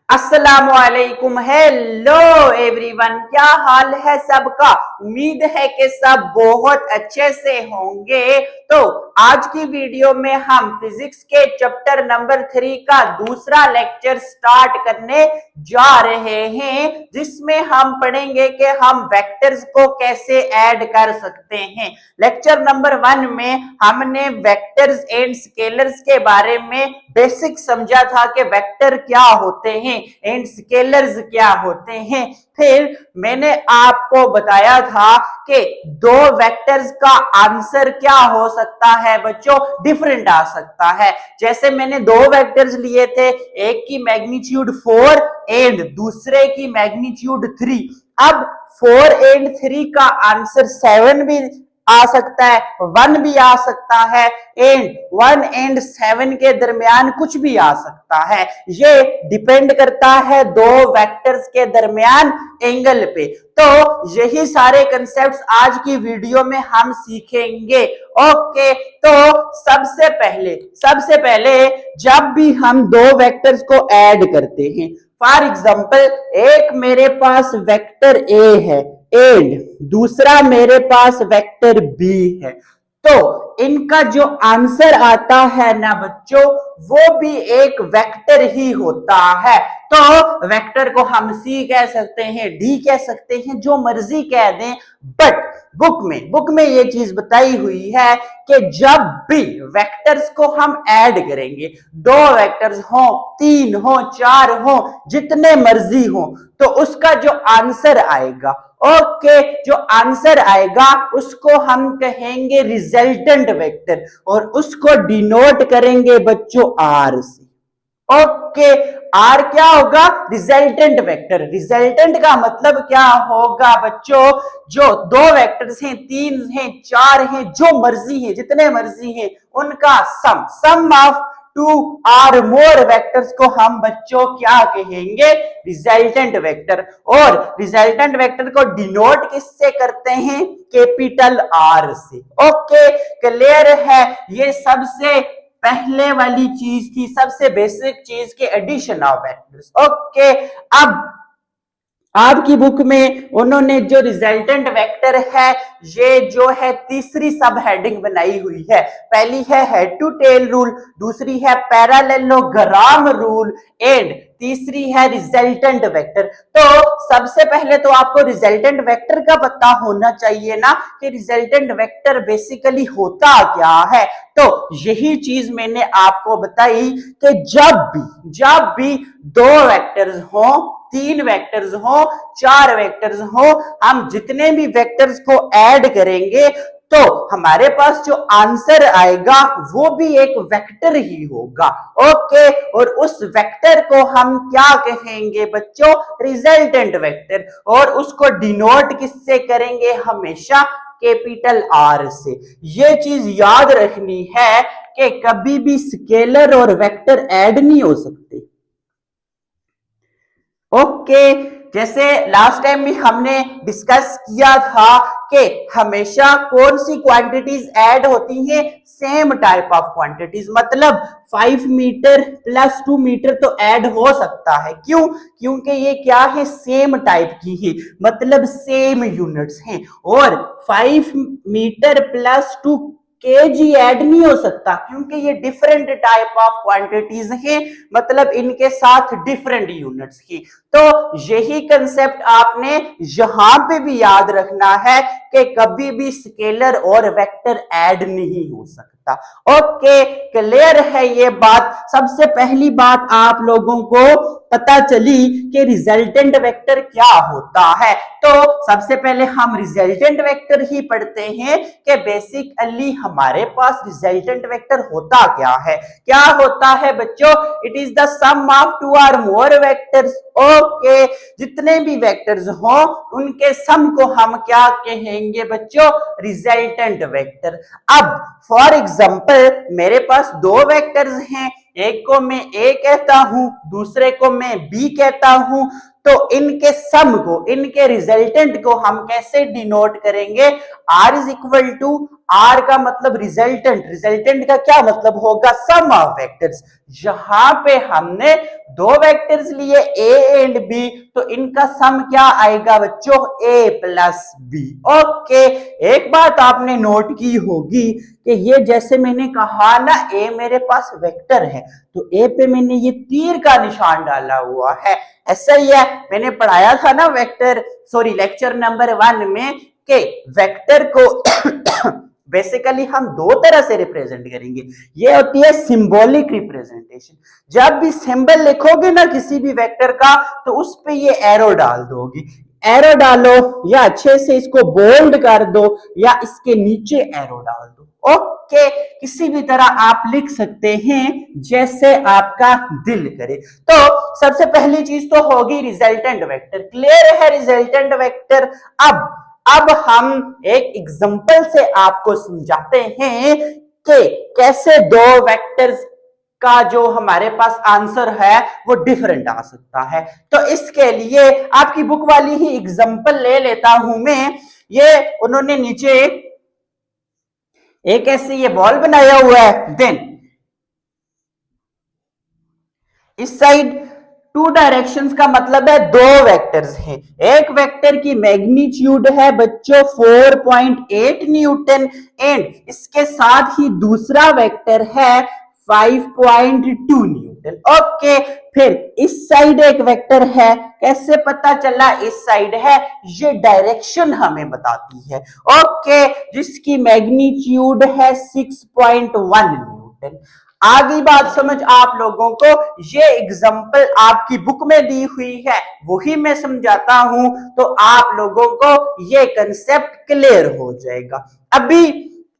अस्सलामुअलैकुम। Hello everyone, क्या हाल है सबका। उम्मीद है कि सब बहुत अच्छे से होंगे। तो आज की वीडियो में हम फिजिक्स के चैप्टर नंबर 3 का दूसरा लेक्चर स्टार्ट करने जा रहे हैं, जिसमें हम पढ़ेंगे कि हम वेक्टर्स को कैसे ऐड कर सकते हैं। लेक्चर नंबर 1 में हमने वेक्टर्स एंड स्केलर्स के बारे में बेसिक समझा था कि वेक्टर क्या होते हैं एंड स्केलर्स क्या होते हैं। फिर मैंने आपको बताया था कि दो वेक्टर्स का आंसर क्या हो सकता है बच्चों, डिफरेंट आ सकता है। जैसे मैंने दो वेक्टर्स लिए थे, एक की मैग्नीट्यूड 4 एंड दूसरे की मैग्नीट्यूड 3। अब 4 एंड 3 का आंसर 7 भी आ सकता है, 1 भी आ सकता है एंड 1 एंड 7 के दरमियान कुछ भी आ सकता है। ये डिपेंड करता है दो वेक्टर्स के दरमियान एंगल पे। तो यही सारे कंसेप्ट्स आज की वीडियो में हम सीखेंगे। ओके, तो सबसे पहले जब भी हम दो वेक्टर्स को ऐड करते हैं, फॉर एग्जांपल एक मेरे पास वेक्टर ए है एंड दूसरा मेरे पास वेक्टर बी है, तो इनका जो आंसर आता है ना बच्चों, वो भी एक वेक्टर ही होता है। तो वेक्टर को हम सी कह सकते हैं, डी कह सकते हैं, जो मर्जी कह दें, बट बुक में ये चीज बताई हुई है कि जब भी वेक्टर्स को हम ऐड करेंगे, दो वेक्टर्स हो, 3 हो, 4 हो, जितने मर्जी हो, तो उसका जो आंसर आएगा, ओके, जो आंसर आएगा उसको हम कहेंगे रिजल्टेंट वेक्टर और उसको डिनोट करेंगे बच्चों आर से। ओके, आर क्या होगा, रिजल्टेंट वेक्टर। रिजल्टेंट का मतलब क्या होगा बच्चों, जो दो वेक्टर्स हैं, 3 हैं, 4 हैं, जो मर्जी है, जितने मर्जी हैं, उनका सम ऑफ 2 और मोर वेक्टर्स को हम बच्चों क्या कहेंगे, रिजल्टेंट वेक्टर। और रिजल्टेंट वेक्टर को डिनोट किससे करते हैं, कैपिटल आर से। ओके, क्लियर है। ये सबसे पहले वाली चीज थी, सबसे बेसिक चीज के एडिशन ऑफ वेक्टर्स। ओके, अब आपकी बुक में उन्होंने जो रिजल्टेंट वेक्टर है, ये जो है तीसरी सब हेडिंग बनाई हुई है। पहली है हेड टू टेल रूल, दूसरी है पैरेललोग्राम रूल एंड तीसरी है रिजल्टेंट वेक्टर। तो सबसे पहले तो आपको रिजल्टेंट वेक्टर का पता होना चाहिए ना कि रिजल्टेंट वेक्टर बेसिकली होता क्या है। तो यही चीज मैंने आपको बताई कि जब भी दो वेक्टर्स हो, 3 वेक्टर्स हो, 4 वेक्टर्स हो, हम जितने भी वेक्टर्स को ऐड करेंगे तो हमारे पास जो आंसर आएगा वो भी एक वेक्टर ही होगा। ओके, और उस वेक्टर को हम क्या कहेंगे बच्चों, रिजल्टेंट वेक्टर। और उसको डिनोट किससे करेंगे, हमेशा कैपिटल आर से। ये चीज याद रखनी है कि कभी भी स्केलर और वेक्टर ऐड नहीं हो सकते। ओके, जैसे लास्ट टाइम भी हमने डिस्कस किया था कि हमेशा कौन सी क्वांटिटीज ऐड होती हैं, सेम टाइप ऑफ क्वांटिटीज। मतलब 5 मीटर प्लस 2 मीटर तो ऐड हो सकता है। क्यों, क्योंकि ये क्या है, सेम टाइप की ही, मतलब सेम यूनिट्स हैं। और 5 मीटर प्लस 2 केजी ऐड नहीं हो सकता, क्योंकि ये डिफरेंट टाइप ऑफ क्वांटिटीज हैं, मतलब इनके साथ डिफरेंट यूनिट्स की। तो यही कंसेप्ट आपने यहां पे भी याद रखना है कि कभी भी स्केलर और वेक्टर ऐड नहीं हो सकता। ओके, क्लियर है ये बात। सबसे पहली बात आप लोगों को पता चली कि रिजल्टेंट वेक्टर क्या होता है। तो सबसे पहले हम रिजल्टेंट वेक्टर ही पढ़ते हैं कि बेसिकली हमारे पास रिजल्टेंट वेक्टर होता क्या होता है बच्चों, it is the sum of 2 और मोर वेक्टर्स। ओके, जितने भी वेक्टर्स हो उनके सम को हम क्या कहेंगे बच्चों, रिजल्टेंट वेक्टर। अब फॉर एग्जांपल मेरे पास दो वेक्टर्स हैं, एक को मैं ए कहता हूं, दूसरे को मैं बी कहता हूं, तो इनके सम को, इनके रिजल्टेंट को हम कैसे डिनोट करेंगे, R is equal to R का मतलब रिजल्टेंट, रिजल्टेंट का क्या मतलब होगा, सम ऑफ वेक्टर्स। यहां पे हमने दो वेक्टर्स लिए ए एंड बी, तो इनका सम क्या आएगा बच्चों, ए प्लस बी। ओके, एक बात आपने नोट की होगी कि ये जैसे मैंने कहा ना, ए मेरे पास वेक्टर है, तो ए पे मैंने ये तीर का निशान डाला हुआ है, ऐसा ही है। मैंने पढ़ाया था ना वेक्टर, सॉरी लेक्चर नंबर 1 में, कि वेक्टर को बेसिकली हम दो तरह से रिप्रेजेंट करेंगे। ये होती है सिंबॉलिक रिप्रेजेंटेशन। जब भी सिंबल लिखोगे ना किसी भी वेक्टर का, तो उस पे ये एरो डाल दोगे, एरो डालो या अच्छे से इसको बोल्ड कर दो या इसके नीचे एरो डाल दो। ओके, किसी भी तरह आप लिख सकते हैं जैसे आपका दिल करे। तो सबसे पहली चीज तो होगी रिजल्टेंट वेक्टर। क्लियर है रिजल्टेंट वेक्टर। अब हम एक एग्जांपल से आपको समझाते हैं कि कैसे दो वेक्टर्स का जो हमारे पास आंसर है वो डिफरेंट आ सकता है। तो इसके लिए आपकी बुक वाली ही एग्जांपल ले लेता हूं मैं। ये उन्होंने नीचे एक ऐसे ये बॉल बनाया हुआ है, देन इस साइड टू डायरेक्शंस का मतलब है दो वेक्टर्स हैं। एक वेक्टर की मैग्नीट्यूड है बच्चों 4.8 न्यूटन एंड इसके साथ ही दूसरा वेक्टर है 5.2 न्यूटन। ओके, फिर इस साइड एक वेक्टर है, कैसे पता चला इस साइड है, ये डायरेक्शन हमें बताती है। ओके, जिसकी मैग्नीट्यूड है 6.1 न्यूटन। आगे बात समझ आप लोगों को, ये एग्जांपल आपकी बुक में दी हुई है, वही मैं समझाता हूं, तो आप लोगों को ये कंसेप्ट क्लियर हो जाएगा। अभी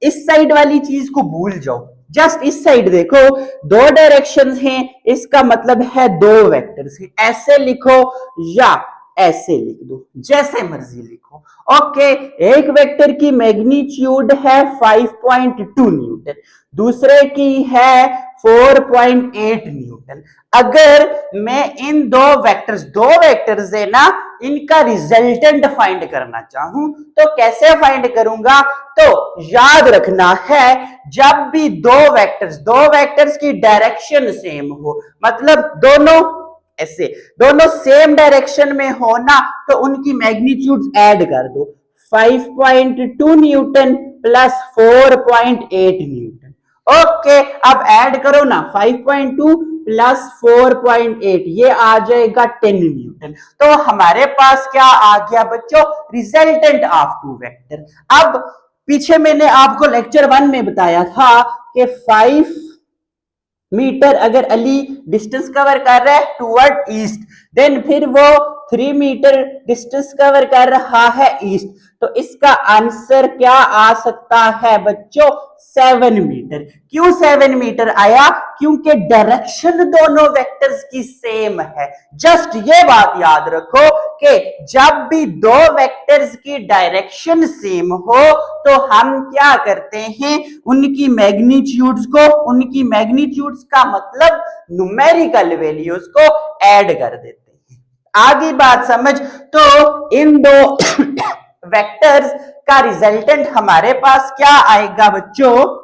इस साइड वाली चीज को भूल जाओ, जस्ट इस साइड देखो, दो डायरेक्शंस हैं, इसका मतलब है दो वेक्टर्स हैं। ऐसे लिखो या ऐसे लिख दो, जैसे मर्जी लिखो। ओके, एक वेक्टर की मैग्नीट्यूड है 5.2 न्यूटन, दूसरे की है 4.8 न्यूटन। अगर मैं इन दो वेक्टर्स है ना, इनका रिजल्टेंट फाइंड करना चाहूं तो कैसे फाइंड करूंगा, तो याद रखना है जब भी दो वेक्टर्स की डायरेक्शन सेम हो, मतलब दोनों ऐसे दोनों सेम डायरेक्शन में हो ना, तो उनकी मैग्नीट्यूड्स ऐड कर दो, 5.2 न्यूटन प्लस 4.8 न्यूटन। ओके, अब ऐड करो ना, 5.2 प्लस 4.8 ये आ जाएगा 10 न्यूटन। तो हमारे पास क्या आ गया बच्चों, रिजल्टेंट ऑफ टू वेक्टर। अब पीछे मैंने आपको लेक्चर 1 में बताया था कि 5 मीटर अगर अली डिस्टेंस कवर कर रहा है टुवर्ड ईस्ट, देन फिर वो 3 मीटर डिस्टेंस कवर कर रहा है ईस्ट, तो इसका आंसर क्या आ सकता है बच्चों, 7 मीटर। क्यों 7 मीटर आया, क्योंकि डायरेक्शन दोनों वेक्टर्स की सेम है। जस्ट ये बात याद रखो कि जब भी दो वेक्टर्स की डायरेक्शन सेम हो तो हम क्या करते हैं, उनकी मैग्नीट्यूड्स का मतलब न्यूमेरिकल वैल्यूज को ऐड कर देते हैं। आगे बात समझ, तो इन दो वेक्टर्स का रिजल्टेंट हमारे पास क्या आएगा बच्चों,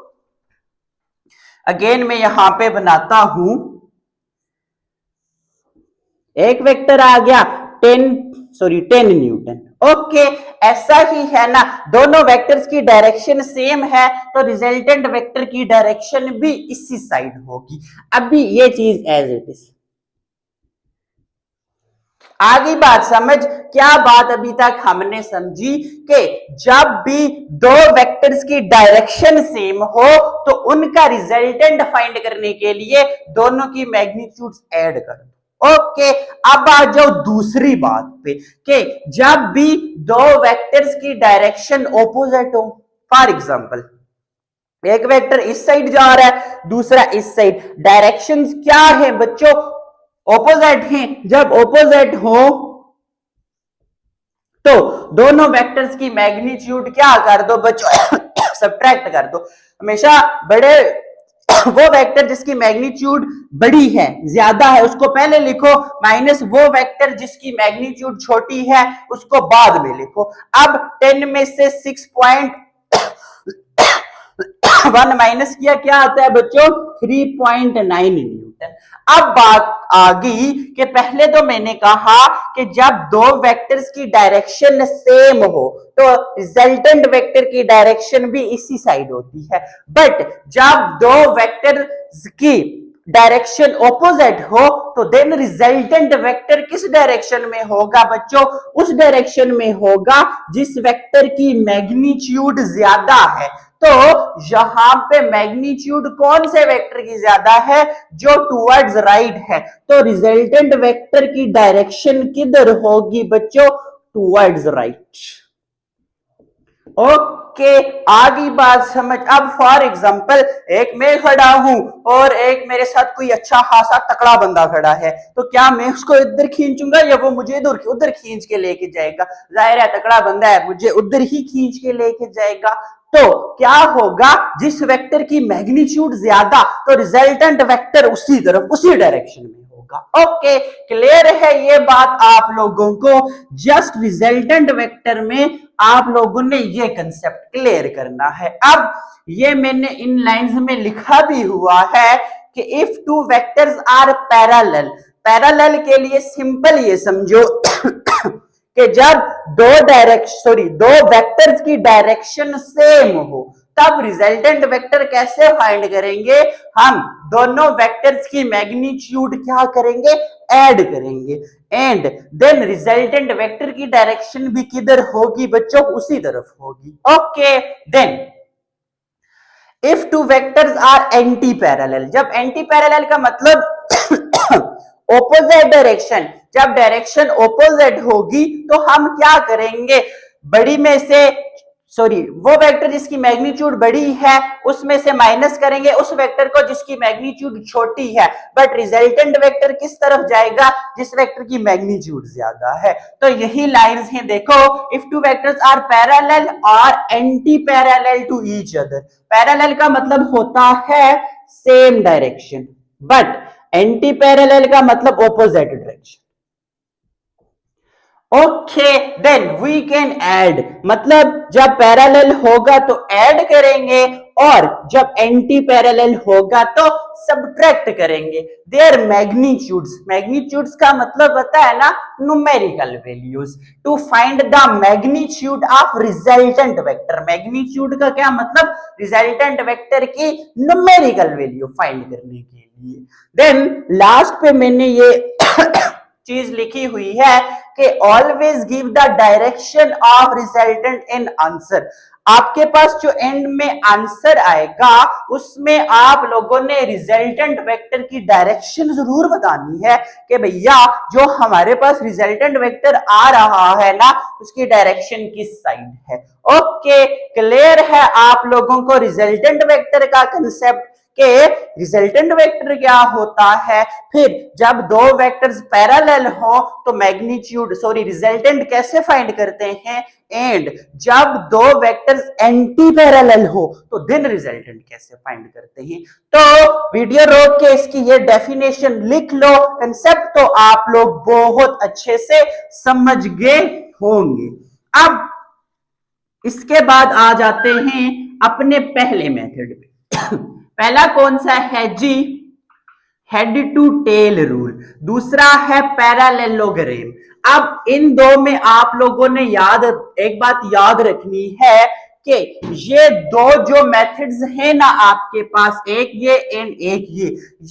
अगेन मैं यहां पे बनाता हूं, एक वेक्टर आ गया 10 न्यूटन। ओके, ऐसा ही है ना, दोनों वेक्टर्स की डायरेक्शन सेम है तो रिजल्टेंट वेक्टर की डायरेक्शन भी इसी साइड होगी। अभी ये चीज एज इट इज। आगे बात समझ, क्या बात अभी तक हमने समझी कि जब भी दो वेक्टर्स की डायरेक्शन सेम हो तो उनका रिजल्टेंट फाइंड करने के लिए दोनों की मैग्नीट्यूड्स ऐड कर दो। ओके, अब आ जाओ दूसरी बात पे कि जब भी दो वेक्टर्स की डायरेक्शन ऑपोजिट हो, फॉर एग्जांपल एक वेक्टर इस साइड जा रहा है, दूसरा इस साइड, डायरेक्शंस क्या है बच्चों, ऑपोजिट हैं। जब ऑपोजिट हो तो दोनों वेक्टर्स की मैग्नीट्यूड क्या कर दो बच्चों, सब्ट्रैक्ट कर दो। हमेशा बड़े वो वेक्टर जिसकी मैग्नीट्यूड बड़ी है, ज्यादा है, उसको पहले लिखो, माइनस वो वेक्टर जिसकी मैग्नीट्यूड छोटी है उसको बाद में लिखो। अब 10 में से 1 माइनस किया क्या आता है बच्चों 3.9 न्यूटन। अब बात आ गई कि पहले तो मैंने कहा कि जब दो वेक्टर्स की डायरेक्शन सेम हो तो रिजल्टेंट वेक्टर की डायरेक्शन भी इसी साइड होती है, बट जब दो वेक्टर्स की डायरेक्शन ऑपोजिट हो तो देन रिजल्टेंट वेक्टर किस डायरेक्शन में होगा बच्चों, उस डायरेक्शन में होगा जिस वेक्टर की मैग्नीट्यूड ज्यादा है। तो यहां पे मैग्नीट्यूड कौन से वेक्टर की ज्यादा है, जो टुवर्ड्स राइट है, तो रिजल्टेंट वेक्टर की डायरेक्शन किधर होगी बच्चों, टुवर्ड्स राइट। ओके, आगे बात समझ। अब फॉर एग्जांपल एक मैं खड़ा हूं और एक मेरे साथ कोई अच्छा खासा तकड़ा बंदा खड़ा है, तो क्या मैं उसको इधर खींचूंगा या वो मुझे इधर उधर खींच के लेके जाएगा, जाहिर है तकड़ा बंदा है मुझे उधर ही खींच के लेके जाएगा। तो क्या होगा, जिस वेक्टर की मैग्नीट्यूड ज्यादा तो रिजल्टेंट वेक्टर उसी तरफ उसी डायरेक्शन में होगा। ओके, क्लियर है ये बात आप लोगों को। जस्ट रिजल्टेंट वेक्टर में आप लोगों ने ये कंसेप्ट क्लियर करना है। अब ये मैंने इन लाइंस में लिखा भी हुआ है कि if two vectors are parallel, parallel के लिए सिंपल ये समझो कि जब दो वेक्टर्स की डायरेक्शन सेम हो तब रिजल्टेंट वेक्टर कैसे फाइंड करेंगे, हम दोनों वेक्टर्स की मैग्नीट्यूड क्या करेंगे, ऐड करेंगे, एंड देन रिजल्टेंट वेक्टर की डायरेक्शन भी किधर होगी बच्चों, उसी तरफ होगी। Okay, then if two vectors are anti parallel, जब एंटी पैरेलल का मतलब ऑपोजिट डायरेक्शन, जब डायरेक्शन ऑपोजिट होगी तो हम क्या करेंगे, बड़ी में से वो वेक्टर जिसकी मैग्नीट्यूड बड़ी है उसमें से माइनस करेंगे उस वेक्टर को जिसकी मैग्नीट्यूड छोटी है, बट रिजल्टेंट वेक्टर किस तरफ जाएगा, जिस वेक्टर की मैग्नीट्यूड ज्यादा है। तो यही लाइंस हैं, देखो if two vectors are parallel और anti parallel to each other, parallel का मतलब होता है same direction, but anti parallel का मतलब opposite direction. Okay, then we can add, मतलब जब पैरेलल होगा तो ऐड करेंगे और जब एंटी पैरेलल होगा तो सब्ट्रैक्ट करेंगे देयर मैग्नीट्यूड्स। मैग्नीट्यूड्स का मतलब होता है ना numerical values. To find the magnitude of resultant vector, magnitude का क्या मतलब, रिजल्टेंट वेक्टर की न्यूमेरिकल वैल्यू फाइंड करने के लिए। देन लास्ट पे मैंने ये चीज लिखी हुई है कि always give the direction of resultant in answer. आपके पास जो एंड में आंसर आएगा उसमें आप लोगों ने रिजल्टेंट वेक्टर की डायरेक्शन जरूर बतानी है कि भैया जो हमारे पास रिजल्टेंट वेक्टर आ रहा है ना उसकी डायरेक्शन किस साइड है। ओके, क्लियर है आप लोगों को रिजल्टेंट वेक्टर का कंसेप्ट के रिजल्टेंट वेक्टर क्या होता है। फिर जब दो वेक्टर्स पैरेलल हो तो मैग्नीट्यूड रिजल्टेंट कैसे फाइंड करते हैं, एंड जब दो वेक्टर्स एंटी पैरेलल हो तो देन रिजल्टेंट कैसे फाइंड करते हैं। तो वीडियो रोक के इसकी ये डेफिनेशन लिख लो, कंसेप्ट तो आप लोग बहुत अच्छे से समझ गए होंगे। अब इसके बाद आ जाते हैं अपने पहले मेथड पे। पहला कौन सा है जी, हेड टू टेल रूल, दूसरा है पैरेललोग्राम। अब इन दो में आप लोगों ने एक बात याद रखनी है कि ये दो जो मेथड्स हैं ना आपके पास, एक ये एंड एक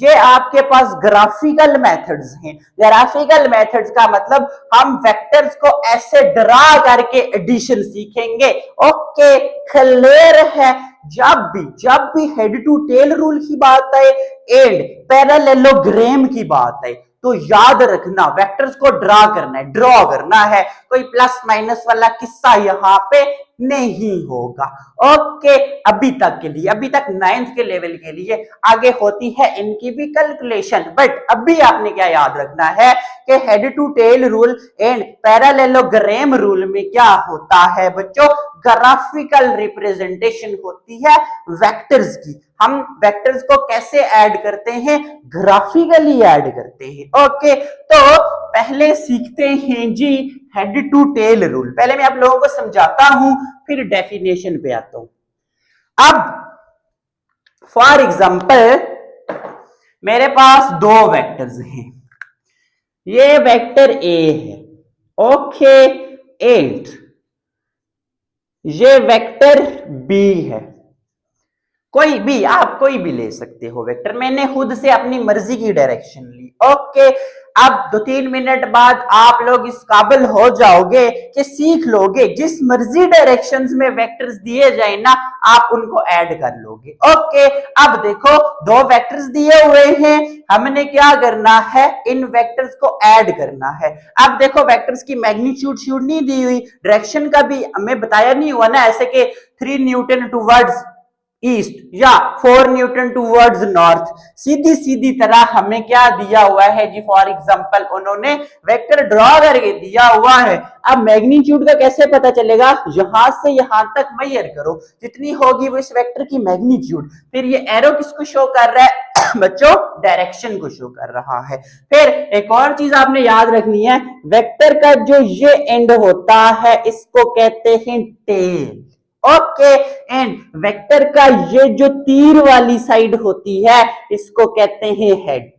ये आपके पास ग्राफिकल मेथड्स हैं। ग्राफिकल मेथड्स का मतलब हम वेक्टर्स को ऐसे ड्रा करके एडिशन सीखेंगे। ओके, क्लियर है। जब भी हेड टू टेल रूल की बात आए एंड पैरेललोग्राम की बात आए तो याद रखना वेक्टर्स को ड्रॉ करना है, कोई प्लस माइनस वाला किस्सा यहां पे नहीं होगा। ओके, अभी तक 9th के लेवल के लिए, आगे होती है इनकी भी कैलकुलेशन, बट अभी आपने क्या याद रखना है कि head to tail rule and parallelogram rule में क्या होता है बच्चों, ग्राफिकल रिप्रेजेंटेशन होती है वेक्टर्स की। हम वेक्टर्स को कैसे ऐड करते हैं, ग्राफिकली ऐड करते हैं। ओके, तो पहले सीखते हैं जी हेड टू टेल रूल। पहले मैं आप लोगों को समझाता हूं फिर डेफिनेशन पे आता हूं। अब फॉर एग्जाम्पल मेरे पास दो वेक्टर्स हैं, ये वेक्टर ए है, ओके, एंड ये वेक्टर बी है। कोई भी, आप कोई भी ले सकते हो वेक्टर, मैंने खुद से अपनी मर्जी की डायरेक्शन ली, ओके। अब 2-3 मिनट बाद आप लोग इस काबिल हो जाओगे कि सीख लोगे जिस मर्जी डायरेक्शंस में वेक्टर्स दिए जाए ना, आप उनको ऐड कर लोगे, ओके। अब देखो, दो वेक्टर्स दिए हुए हैं, हमने क्या करना है, इन वेक्टर्स को ऐड करना है। अब देखो, वेक्टर्स की मैग्नीट्यूड शूट नहीं दी हुई, डायरेक्शन का भी हमें बताया नहीं हुआ ना, ऐसे कि 3 न्यूटन टूवर्ड्स ईस्ट या 4 न्यूटन टूवर्ड्स नॉर्थ, सीधी सीधी तरह हमें क्या दिया हुआ है जी, फॉर एग्जांपल उन्होंने वेक्टर ड्रॉ करके दिया हुआ है। अब मैग्नीट्यूड का कैसे पता चलेगा, यहां से यहां तक मेजर करो, जितनी होगी वो इस वेक्टर की मैग्नीट्यूड। फिर ये एरो किसको शो कर रहा है बच्चों, डायरेक्शन को शो कर रहा है। फिर एक और चीज आपने याद रखनी है, वेक्टर का जो ये एंड होता है इसको कहते हैं टेल, ओके। एंड वेक्टर का ये जो तीर वाली साइड होती है इसको कहते हैं हेड,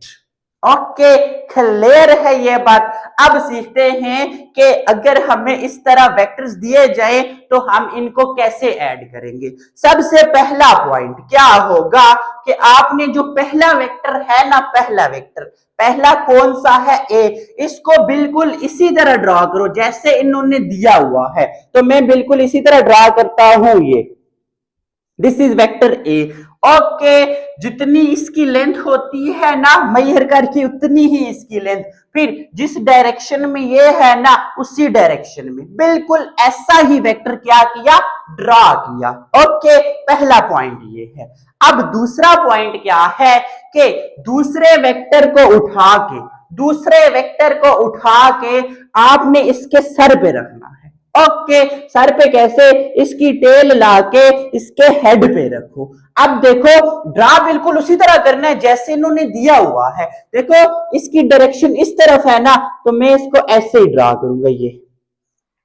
ओके। क्लियर है ये बात। अब सीखते हैं कि अगर हमें इस तरह वेक्टर्स दिए जाए तो हम इनको कैसे ऐड करेंगे। सबसे पहला पॉइंट क्या होगा कि आपने जो पहला वेक्टर है ना, पहला वेक्टर, पहला कौन सा है, ए, इसको बिल्कुल इसी तरह ड्रॉ करो जैसे इन्होंने दिया हुआ है। तो मैं बिल्कुल इसी तरह ड्रॉ करता हूं, ये this is vector A, okay. जितनी इसकी लेंथ होती है ना मेजर करके उतनी ही इसकी लेंथ, फिर जिस डायरेक्शन में ये है ना उसी डायरेक्शन में बिल्कुल ऐसा ही वेक्टर क्या किया, ड्रॉ किया, ओके। पहला पॉइंट ये है। अब दूसरा पॉइंट क्या है कि दूसरे वेक्टर को उठा के आपने इसके सर पे रखना है, ओके। सर पे कैसे, इसकी टेल लाके इसके हेड पे रखो। अब देखो, ड्रा बिल्कुल उसी तरह करना है जैसे इन्होंने दिया हुआ है। देखो, इसकी डायरेक्शन इस तरफ है ना, तो मैं इसको ऐसे ही ड्रा करूंगा, ये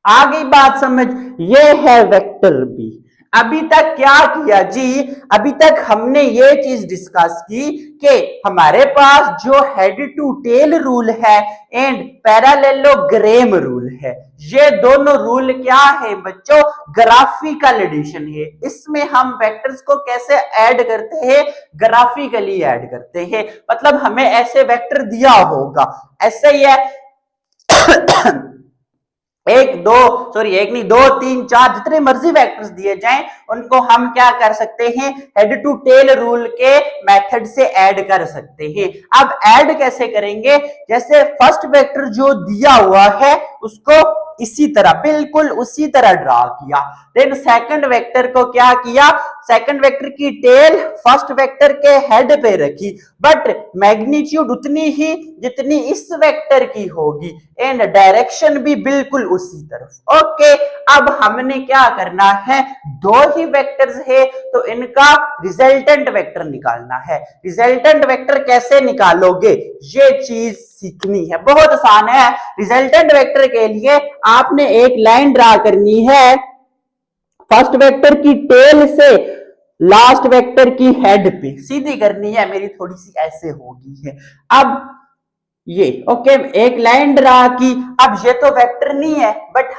आ गई बात समझ। ये है वेक्टर बी। अभी तक क्या किया जी, अभी तक हमने ये चीज डिस्कस की कि हमारे पास जो हेड टू टेल रूल है एंड पैरेललोग्राम रूल है, ये दोनों रूल क्या है बच्चों, ग्राफिकल एडिशन है। इसमें हम वेक्टर्स को कैसे ऐड करते हैं, ग्राफिकली ऐड करते हैं। मतलब हमें ऐसे वेक्टर दिया होगा, ऐसे ही है एक नहीं, 2, 3, 4 जितने मर्जी वेक्टर्स दिए जाएं उनको हम क्या कर सकते हैं, हेड टू टेल रूल के मेथड से ऐड कर सकते हैं। अब ऐड कैसे करेंगे, जैसे फर्स्ट वेक्टर जो दिया हुआ है उसको इसी तरह, बिल्कुल उसी तरह ड्रा किया। देन सेकंड वेक्टर को क्या किया, सेकंड वेक्टर की टेल फर्स्ट वेक्टर के हेड पे रखी, बट मैग्नीट्यूड उतनी ही जितनी इस वेक्टर की होगी एंड डायरेक्शन भी बिल्कुल उसी तरफ, ओके। अब हमने क्या करना है, दो ही वेक्टर्स है तो इनका रिजल्टेंट वेक्टर निकालना है। रिजल्टेंट वेक्टर कैसे निकालोगे, ये चीज सीखनी है, बहुत आसान है। रिजल्टेंट वेक्टर के लिए आपने एक लाइन ड्रा करनी है फर्स्ट वेक्टर की टेल से लास्ट वेक्टर की हेड पे, सीधी करनी है, मेरी थोड़ी सी ऐसे होगी है। अब ये ओके, एक लाइन ड्रा की। अब ये तो वेक्टर नहीं है, बट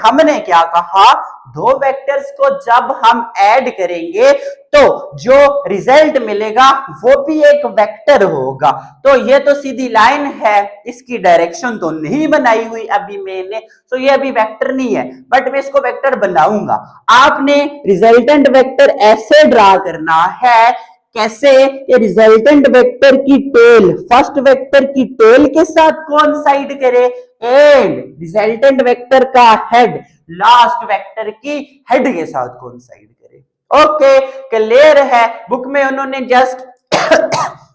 हमने क्या कहा, दो वेक्टर्स को जब हम ऐड करेंगे तो जो रिजल्ट मिलेगा वो भी एक वेक्टर होगा। तो ये तो सीधी लाइन है, इसकी डायरेक्शन तो नहीं बनाई हुई अभी मैंने, तो ये अभी वेक्टर नहीं है, बट मैं इसको वेक्टर बनाऊंगा। आपने रिजल्टेंट वेक्टर ऐसे ड्रा करना है, कैसे, ये रिजल्टेंट वेक्टर की टेल फर्स्ट वेक्टर की टेल के साथ कोइंसाइड करे एंड रिजल्टेंट वेक्टर का हेड लास्ट वेक्टर की हेड के साथ कोइंसाइड करे, ओके। क्लियर है। बुक में उन्होंने जस्ट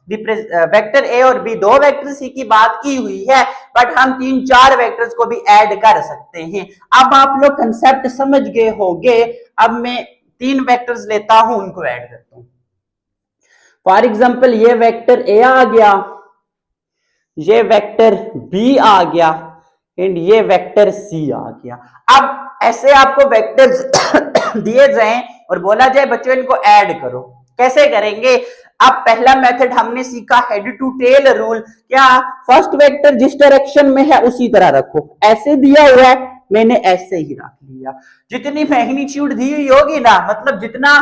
वेक्टर ए और बी, दो वेक्टर सी की बात की हुई है, बट हम 3-4 वेक्टर्स को भी ऐड कर सकते हैं। अब आप लोग कंसेप्ट समझ गए होंगे। अब मैं 3 वेक्टर्स लेता हूं, उनको ऐड करता हूं। फॉर एग्जाम्पल ये वेक्टर ए आ गया, ये वेक्टर बी आ गया एंड ये वेक्टर सी आ गया। अब ऐसे आपको वेक्टर्स दिए जाएं और बोला जाए बच्चों इनको ऐड करो, कैसे करेंगे? अब पहला मेथड हमने सीखा हेड टू टेल रूल। क्या? फर्स्ट वेक्टर जिस डायरेक्शन में है उसी तरह रखो, ऐसे दिया हुआ है मैंने ऐसे ही रख लिया। जितनी मैग्नीट्यूड दी हुई होगी ना, मतलब जितना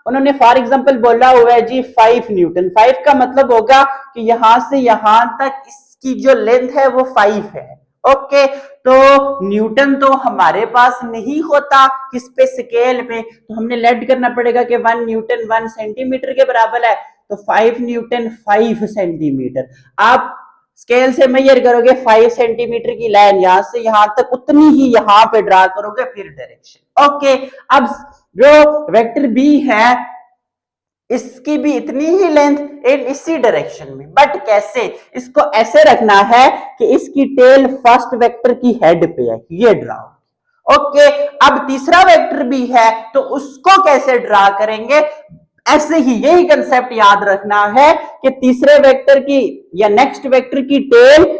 उन्होंने फॉर एग्जांपल बोला हुआ है जी 5 न्यूटन, 5 का मतलब होगा कि यहां से यहां तक इसकी जो लेंथ है वो 5 है। ओके, तो न्यूटन तो हमारे पास नहीं होता किस पे, स्केल पे, तो हमने लेट करना पड़ेगा कि 1 न्यूटन 1 सेंटीमीटर के बराबर है, तो 5 न्यूटन 5 सेंटीमीटर। आप स्केल से मेजर करोगे 5 सेंटीमीटर की लाइन यहां से यहां तक, उतनी ही यहां पे ड्रा करोगे, फिर डायरेक्शन। ओके, अब जो वेक्टर बी है इसकी भी इतनी ही लेंथ इन इसी डायरेक्शन में, बट कैसे? इसको ऐसे रखना है कि इसकी टेल फर्स्ट वेक्टर की हेड पे है, ये ड्रा। ओके, अब तीसरा वेक्टर भी है तो उसको कैसे ड्रा करेंगे? ऐसे ही, यही कंसेप्ट याद रखना है कि तीसरे वेक्टर की या नेक्स्ट वेक्टर की टेल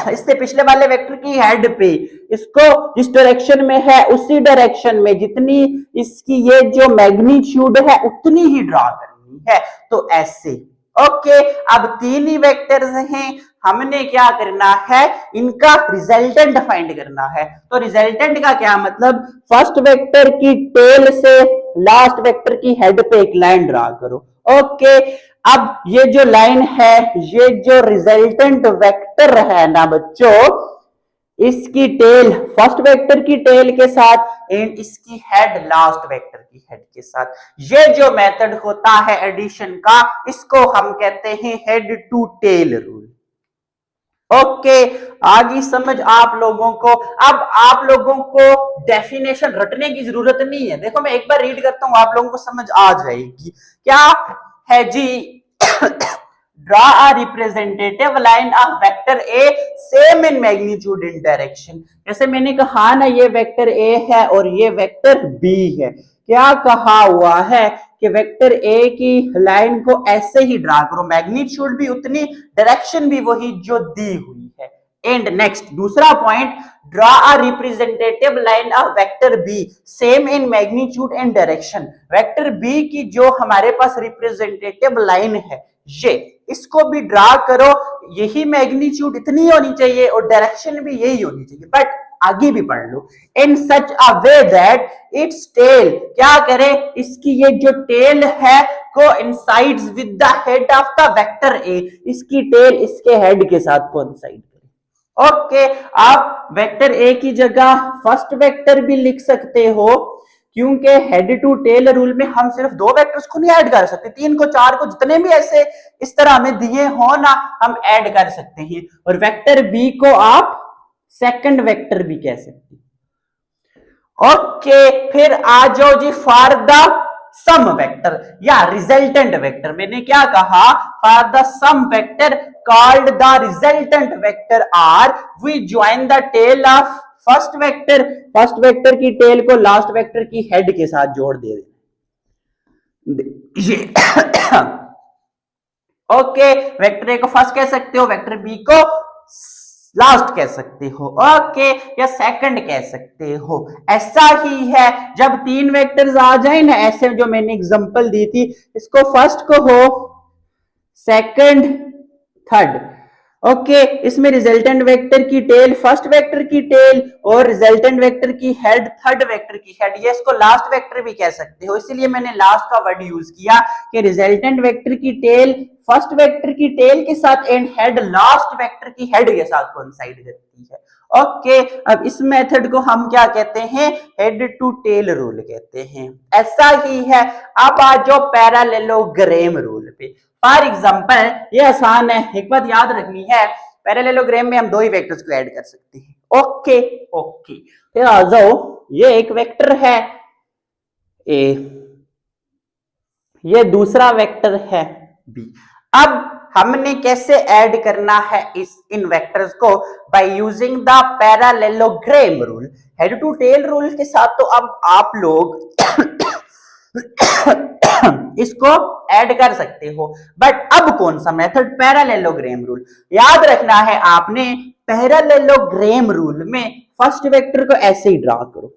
इससे पिछले वाले वेक्टर की हेड पे, इसको जिस डायरेक्शन में है उसी डायरेक्शन में जितनी इसकी ये जो मैग्नीट्यूड है उतनी ही ड्रा करनी है, तो ऐसे। ओके, अब 3 ही वेक्टर्स हैं, हमने क्या करना है? इनका रिजल्टेंट फाइंड करना है। तो रिजल्टेंट का क्या मतलब? फर्स्ट वेक्टर की टेल से लास्ट वेक्टर की हेड पे एक लाइन ड्रा करो। ओके, अब ये जो लाइन है, ये जो रिजल्टेंट वेक्टर है ना बच्चों, इसकी टेल फर्स्ट वेक्टर की टेल के साथ एंड इसकी हेड लास्ट वेक्टर की हेड के साथ। ये जो मेथड होता है एडिशन का, इसको हम कहते हैं head to tail rule. Okay, आगे समझ आप लोगों को। अब आप लोगों को डेफिनेशन रटने की जरूरत नहीं है, देखो मैं एक बार रीड करता हूं, आप लोगों को समझ आ जाएगी। क्या है जी? Draw a representative line of vector A same in magnitude in direction. जैसे मैंने कहा ना, ये वेक्टर ए है और ये वेक्टर बी है। क्या कहा हुआ है कि वेक्टर ए की लाइन को ऐसे ही ड्रा करो, मैग्नीट्यूड भी उतनी, डायरेक्शन भी वही जो दी हुई है। एंड नेक्स्ट दूसरा point, draw a representative line of vector B same in magnitude and direction. Vector B की जो हमारे पास रिप्रेजेंटेटिव लाइन है, ये इसको भी ड्रा करो, यही मैग्नीट्यूड इतनी होनी चाहिए और डायरेक्शन भी यही होनी चाहिए, बट आगे भी पढ़ लो। इन सच अ वे दैट इट्स टेल, क्या करे? इसकी ये जो टेल है coincides with the head of the vector A, इसकी टेल इसके हेड के साथ कोइंसाइड करे। ओके, आप वेक्टर ए की जगह फर्स्ट वेक्टर भी लिख सकते हो, क्योंकि हेड टू टेल रूल में हम सिर्फ 2 वेक्टर्स को नहीं ऐड कर सकते, 3 को 4 को, जितने भी ऐसे इस तरह हमें दिए हो ना, हम ऐड कर सकते हैं। और वेक्टर बी को आप सेकंड वेक्टर भी कह सकते हैं। ओके, फिर आ जाओ जी फॉर द सम वेक्टर या रिजल्टेंट वेक्टर। मैंने क्या कहा? For the sum vector called the resultant vector R, we join the tail of first vector, first vector की टेल को लास्ट वेक्टर की हेड के साथ जोड़ दे ये ओके, वेक्टर ए को फर्स्ट कह सकते हो, वेक्टर बी को लास्ट कह सकते हो, ओके, या सेकंड कह सकते हो। ऐसा ही है जब 3 वेक्टर्स आ जाए ना, ऐसे जो मैंने एग्जांपल दी थी, इसको फर्स्ट को हो, सेकंड, थर्ड। ओके, इसमें रिजल्टेंट वेक्टर की टेल फर्स्ट वेक्टर की टेल और रिजल्टेंट वेक्टर की हेड थर्ड वेक्टर की हेड, ये इसको लास्ट वेक्टर भी कह सकते हो, इसलिए मैंने लास्ट का वर्ड यूज किया कि रिजल्टेंट वेक्टर की टेल फर्स्ट वेक्टर की टेल के साथ एंड हेड लास्ट वेक्टर की हेड के साथ कोइंसाइड करती है। ओके, अब इस मेथड को हम क्या कहते हैं? हेड टू टेल रूल कहते हैं। ऐसा ही है, अब आ जाओ पैरेललोग्राम रूल पे। फॉर एग्जाम्पल, ये आसान है, एक बात याद रखनी है, पैरेललोग्राम में हम 2 ही वेक्टर्स को ऐड कर सकते हैं। ओके ओके, फिर आ जाओ, ये एक वेक्टर है ए, ये दूसरा वेक्टर है बी। अब हमने कैसे ऐड करना है इन वेक्टर्स को? By using the parallelogram rule. Head to tail rule के साथ तो अब आप लोग इसको ऐड कर सकते हो, बट अब कौन सा मेथड? Parallelogram rule. याद रखना है आपने, पैरेललोग्राम रूल में फर्स्ट वेक्टर को ऐसे ही ड्रा करो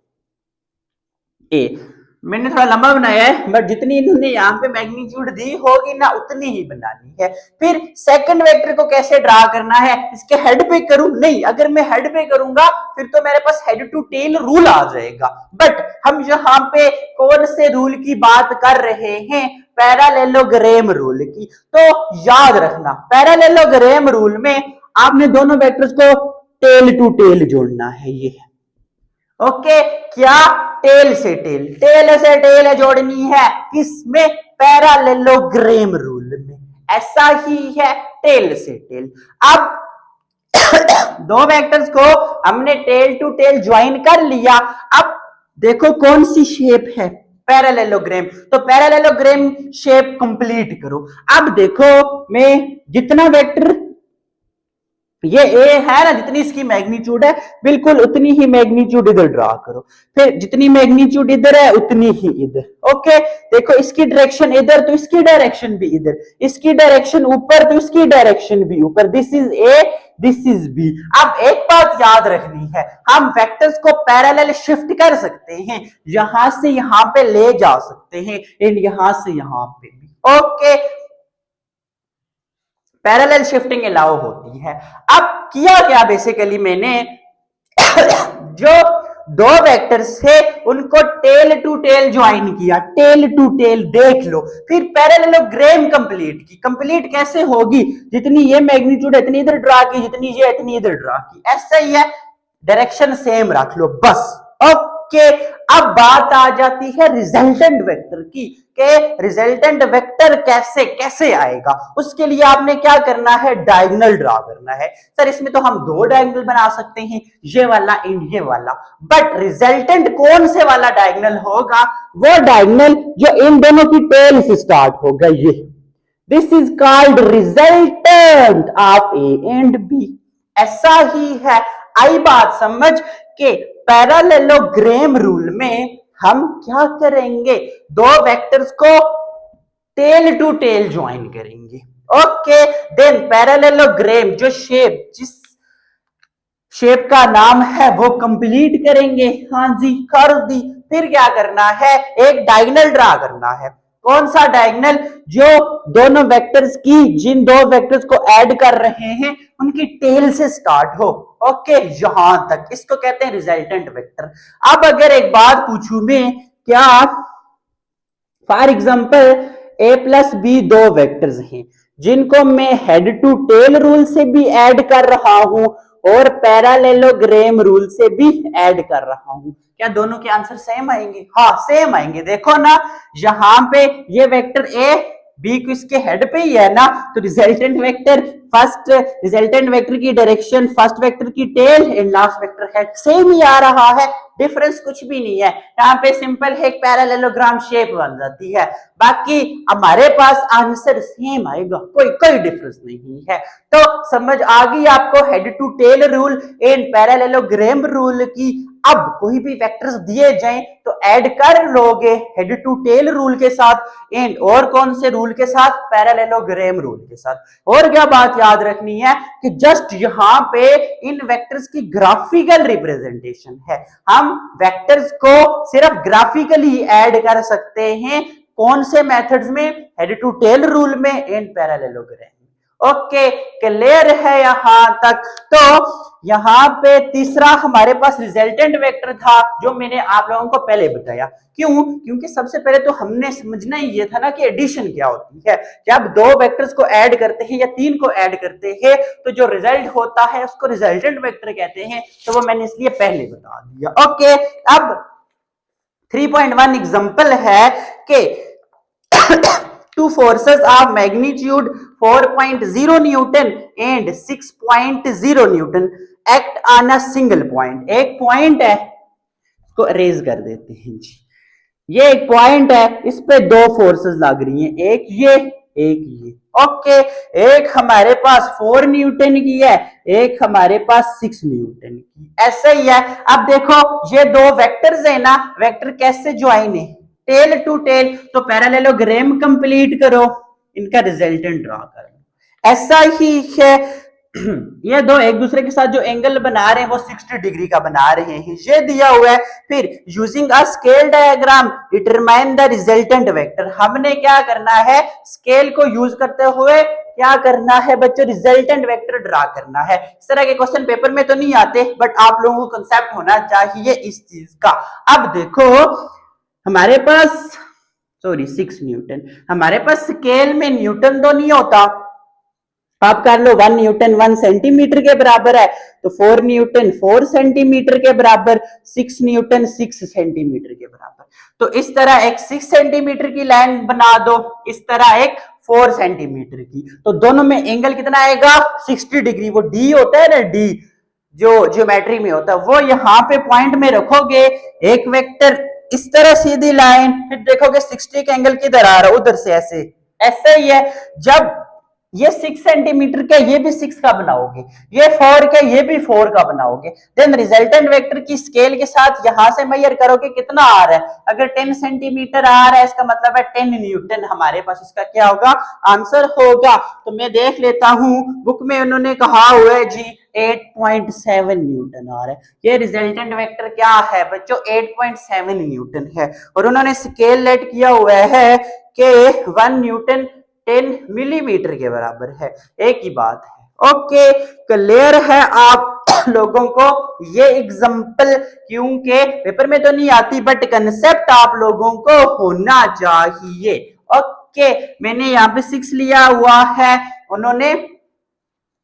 ए, मैंने थोड़ा लंबा बनाया है, बट जितनी इन्होंने यहाँ पे मैग्नीट्यूड दी होगी ना उतनी ही बनानी है। फिर सेकंड वेक्टर को कैसे ड्रा करना है, इसके हेड पे करूं? नहीं, अगर मैं हेड पे करूंगा फिर तो मेरे पास हेड टू टेल रूल आ जाएगा। बट हम यहाँ पे कौन से रूल की बात कर रहे हैं? पैरेललोग्राम रूल की। तो याद रखना, पैरेललोग्राम रूल में आपने दोनों वेक्टर्स को टेल टू टेल जोड़ना है। ये ओके, क्या? टेल से टेल जोड़नी है, किसमें? पैरेललोग्राम रूल में। ऐसा ही है टेल से टेल। अब दो वेक्टर्स को हमने टेल टू टेल ज्वाइन कर लिया। अब देखो कौन सी शेप है? पैरेललोग्राम। तो पैरेललोग्राम शेप कंप्लीट करो। अब देखो मैं जितना वेक्टर ये ए है ना, जितनी इसकी मैग्नीट्यूड है बिल्कुल उतनी ही मैग्नीट्यूड इधर ड्रा करो। फिर जितनी मैग्नीट्यूड इधर है उतनी ही इधर। ओके, देखो इसकी डायरेक्शन इधर तो इसकी डायरेक्शन भी इधर, इसकी डायरेक्शन ऊपर तो इसकी डायरेक्शन भी ऊपर। This is A, this is B. अब एक बात याद रखनी है, हम वेक्टर्स को पैरेलल शिफ्ट कर सकते हैं, यहां से यहां पे ले जा सकते हैं एंड यहां से यहां पे भी। ओके, पैरेलल शिफ्टिंग अलाउ होती है। अब किया क्या बेसिकली मैंने जो दो वेक्टर्स थे उनको टेल टू टेल ज्वाइन किया, टेल टू टेल देख लो। फिर पैरेललोग्राम कंप्लीट की। कंप्लीट कैसे होगी? जितनी ये मैग्नीट्यूड है इतनी इधर ड्रा की, जितनी ये इतनी इधर ड्रा की। ऐसा ही है, डायरेक्शन सेम रख लो बस। ओके, अब बात आ जाती है रिजल्टेंट वेक्टर की कि रिजल्टेंट वेक्टर कैसे कैसे आएगा। उसके लिए आपने क्या करना है? डायगोनल ड्रा करना है। सर इसमें तो हम दो डायगोनल बना सकते हैं, ये वाला एंड ये वाला, बट रिजल्टेंट कौन से वाला डायगोनल होगा? वो डायगोनल जो इन दोनों की टेल से स्टार्ट होगा। ये this is called resultant of A and B. ऐसा ही है। आई बात समझ के पैरेललोग्राम रूल में हम क्या करेंगे? दो वेक्टर्स को टेल टू टेल ज्वाइन करेंगे। ओके, देन पैरेललोग्राम जो शेप, जिस शेप का नाम है वो कंप्लीट करेंगे। हाँ जी, कर दी। फिर क्या करना है? एक डायगोनल ड्रा करना है। कौन सा डायगोनल? जो दोनों वेक्टर्स की, जिन दो वेक्टर्स को ऐड कर रहे हैं उनकी टेल से स्टार्ट हो। ओके, यहां तक, इसको कहते हैं रिजल्टेंट वेक्टर। अब अगर एक बात पूछूं मैं, क्या for example A plus B दो वेक्टर्स हैं जिनको मैं हेड टू टेल रूल से भी ऐड कर रहा हूं और पैरेललोग्राम रूल से भी ऐड कर रहा हूं, क्या दोनों के आंसर सेम आएंगे? हाँ, सेम आएंगे। देखो ना, यहां पे ये वेक्टर ए बी को इसके हेड पे ही है ना, तो resultant vector first, resultant vector की डायरेक्शन फर्स्ट वेक्टर की tail end last vector head, same ही आ रहा है। डिफरेंस कुछ भी नहीं है। यहाँ पे सिंपल एक पैरेललोग्राम शेप बन जाती है, बाकी हमारे पास आंसर सेम आएगा, कोई कोई डिफरेंस नहीं है। तो समझ आ गई आपको head to tail rule and parallelogram rule की। अब कोई भी वेक्टर्स दिए जाएं तो ऐड कर लोगे हेड टू टेल रूल के साथ एंड और कौन से रूल के साथ? पैरेललोग्राम रूल के साथ। और क्या बात याद रखनी है कि जस्ट यहां पे इन वेक्टर्स की ग्राफिकल रिप्रेजेंटेशन है। हम वेक्टर्स को सिर्फ ग्राफिकली ऐड कर सकते हैं। कौन से मेथड्स में? हेड टू टेल रूल में एंड पैरेललोग्राम। ओके, क्लियर है यहां तक? तो यहां पे तीसरा हमारे पास रिजल्टेंट वेक्टर था जो मैंने आप लोगों को पहले बताया। क्यों? क्योंकि सबसे पहले तो हमने समझना ही ये था ना कि एडिशन क्या होती है। जब दो वेक्टर्स को ऐड करते हैं या तीन को ऐड करते हैं तो जो रिजल्ट होता है उसको रिजल्टेंट वेक्टर कहते हैं, तो वो मैंने इसलिए पहले बता दिया। ओके, अब 3.1 एग्जांपल है कि two forces of magnitude 4.0 Newton and 6.0 Newton act on a single point। एक पॉइंट है, इसको अरेज कर देते हैं जी। ये एक पॉइंट है, इस पे दो फोर्सेस लग रही हैं, एक ये एक ये। ओके, एक हमारे पास 4 न्यूटन की है, एक हमारे पास 6 न्यूटन की। ऐसा ही है। अब देखो ये दो वेक्टर्स है ना, वेक्टर कैसे ज्वाइन है? Tail to tail. तो पैरेललोग्राम कंप्लीट करो, इनका रिजल्टेंट ड्रा करो। ऐसा ही है ये दो एक दूसरे के साथ जो एंगल बना रहे हैं वो 60 डिग्री का बना रहे हैं, ये दिया हुआ है। फिर using a scale diagram determine the resultant vector, हमने क्या करना है, स्केल को यूज करते हुए क्या करना है बच्चों, रिजल्टेंट वेक्टर ड्रा करना है। इस तरह के क्वेश्चन पेपर में तो नहीं आते, बट आप लोगों को कंसेप्ट होना चाहिए इस चीज का। अब देखो हमारे पास 6 न्यूटन, हमारे पास स्केल में न्यूटन तो नहीं होता, आप कर लो 1 न्यूटन 1 सेंटीमीटर के बराबर है, तो 4 न्यूटन 4 सेंटीमीटर के बराबर, 6 न्यूटन 6 सेंटीमीटर के बराबर। तो इस तरह एक 6 सेंटीमीटर की लाइन बना दो, इस तरह एक 4 सेंटीमीटर की, तो दोनों में एंगल कितना आएगा, 60 डिग्री। वो डी होता है ना, डी जो ज्योमेट्री में होता है, वो यहां पे पॉइंट में रखोगे एक वेक्टर इस तरह सीधी लाइन, फिर देखोगे 60 का एंगल किधर आ रहा है, उधर से ऐसे, ऐसा ही है। जब ये 6 सेंटीमीटर का, ये भी 6 का बनाओगे, ये 4 का, ये भी 4 का बनाओगे, देन रिजल्टेंट वेक्टर की स्केल के साथ यहां से मेजर करोगे कितना आ रहा है। अगर 10 सेंटीमीटर आ रहा है, इसका मतलब है 10 न्यूटन हमारे पास इसका क्या होगा, आंसर होगा। तो मैं देख लेता हूं, बुक में उन्होंने कहा हुआ है जी 8.7 न्यूटन आ रहा है। ये रिजल्टेंट वेक्टर क्या है बच्चों, 8.7 न्यूटन है, और उन्होंने स्केल लेट किया हुआ है कि 1 न्यूटन 10 मिलीमीटर के बराबर है, एक ही बात है। ओके, क्लियर है आप लोगों को ये एग्जांपल, क्योंकि पेपर में तो नहीं आती, बट कंसेप्ट आप लोगों को होना चाहिए। ओके, मैंने यहाँ पे 6 लिया हुआ है, उन्होंने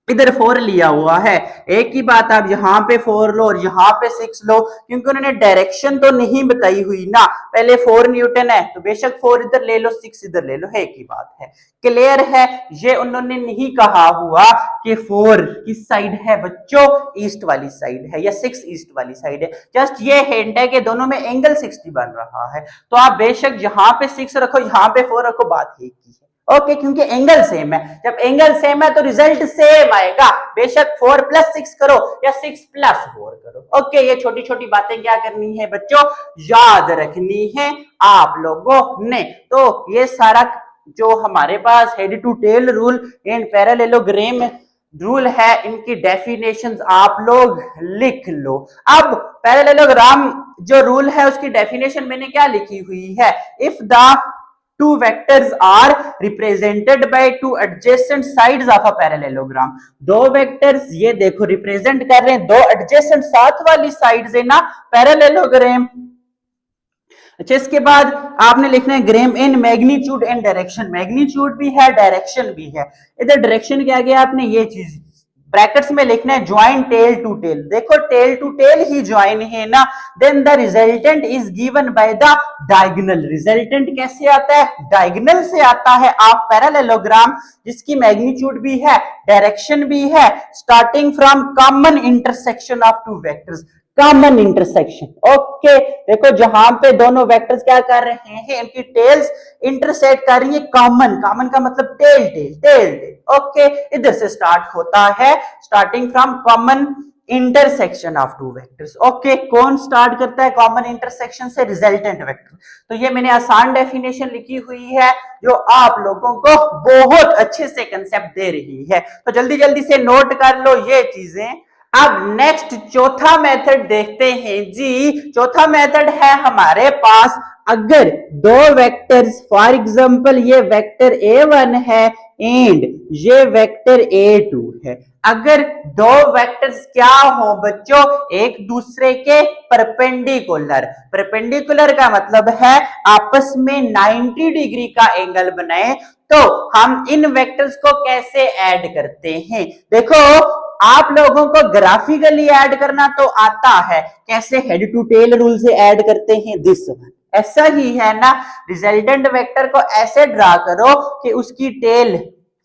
इधर 4 लिया हुआ है, एक ही बात, आप यहाँ पे 4 लो और यहाँ पे 6 लो, क्योंकि उन्होंने डायरेक्शन तो नहीं बताई हुई ना। पहले 4 न्यूटन है तो बेशक 4 इधर ले लो, 6 इधर ले लो, है एक ही बात है। क्लियर है, ये उन्होंने नहीं कहा हुआ कि 4 किस साइड है बच्चों, ईस्ट वाली साइड है या 6 ईस्ट वाली साइड है, जस्ट ये हिंट है कि दोनों में एंगल 60 बन रहा है। तो आप बेशक यहाँ पे 6 रखो, यहाँ पे 4 रखो, बात एक ही है। ओके, क्योंकि एंगल सेम है, जब एंगल सेम है तो रिजल्ट सेम आएगा, बेशक 4 प्लस 6 करो या 6 प्लस 4 करो। ओके, ये छोटी छोटी बातें क्या करनी है बच्चों, याद रखनी है आप लोगों ने। तो ये सारा जो हमारे पास head to tail rule and parallelogram rule है, इनकी डेफिनेशंस आप लोग लिख लो। अब पैरेललोग्राम जो रूल है उसकी डेफिनेशन मैंने क्या लिखी हुई है, if the two vectors are represented by two adjacent sides of a parallelogram, दो वेक्टर्स ये देखो रिप्रेजेंट कर रहे हैं दो एडजेसेंट साथ वाली साइड से ना पैरेललोग्राम। अच्छा, इसके बाद आपने लिखना है ग्राम in magnitude and direction, magnitude भी है डायरेक्शन भी है। इधर डायरेक्शन क्या गया आपने, ये चीज ब्रैकेट्स में लिखना है ज्वाइन टेल टू टेल, देखो टेल टू टेल ही ज्वाइन है ना। Then the resultant is given by the diagonal, resultant कैसे आता है, डायगोनल से आता है ऑफ पैरेललोग्राम, जिसकी मैग्नीट्यूड भी है डायरेक्शन भी है, starting from common intersection of two vectors, common intersection. Okay, देखो जहां पे दोनों वेक्टर्स क्या कर रहे हैं, इनकी टेल्स इंटरसेक्ट कर रही है, कॉमन, कॉमन का मतलब tail tail tail tail. Okay, इधर से स्टार्ट होता है, starting from common intersection of two vectors. Okay, कौन स्टार्ट करता है कॉमन इंटरसेक्शन से, रिजल्टेंट वेक्टर। तो ये मैंने आसान डेफिनेशन लिखी हुई है जो आप लोगों को बहुत अच्छे से कंसेप्ट दे रही है, तो जल्दी जल्दी से नोट कर लो ये चीजें। अब नेक्स्ट चौथा मेथड देखते हैं जी। चौथा मेथड है हमारे पास, अगर दो वेक्टर्स, फॉर एग्जांपल ये वेक्टर A1 है एंड ये वेक्टर A2 है, अगर दो वेक्टर्स क्या हो बच्चों, एक दूसरे के परपेंडिकुलर, परपेंडिकुलर का मतलब है आपस में 90 डिग्री का एंगल बनाए, तो हम इन वेक्टर्स को कैसे ऐड करते हैं। देखो आप लोगों को ग्राफिकली ऐड करना तो आता है, कैसे, हेड टू टेल रूल से ऐड करते हैं, दिस ऐसा ही है ना। रिजल्टेंट वेक्टर को ऐसे ड्रा करो कि उसकी टेल,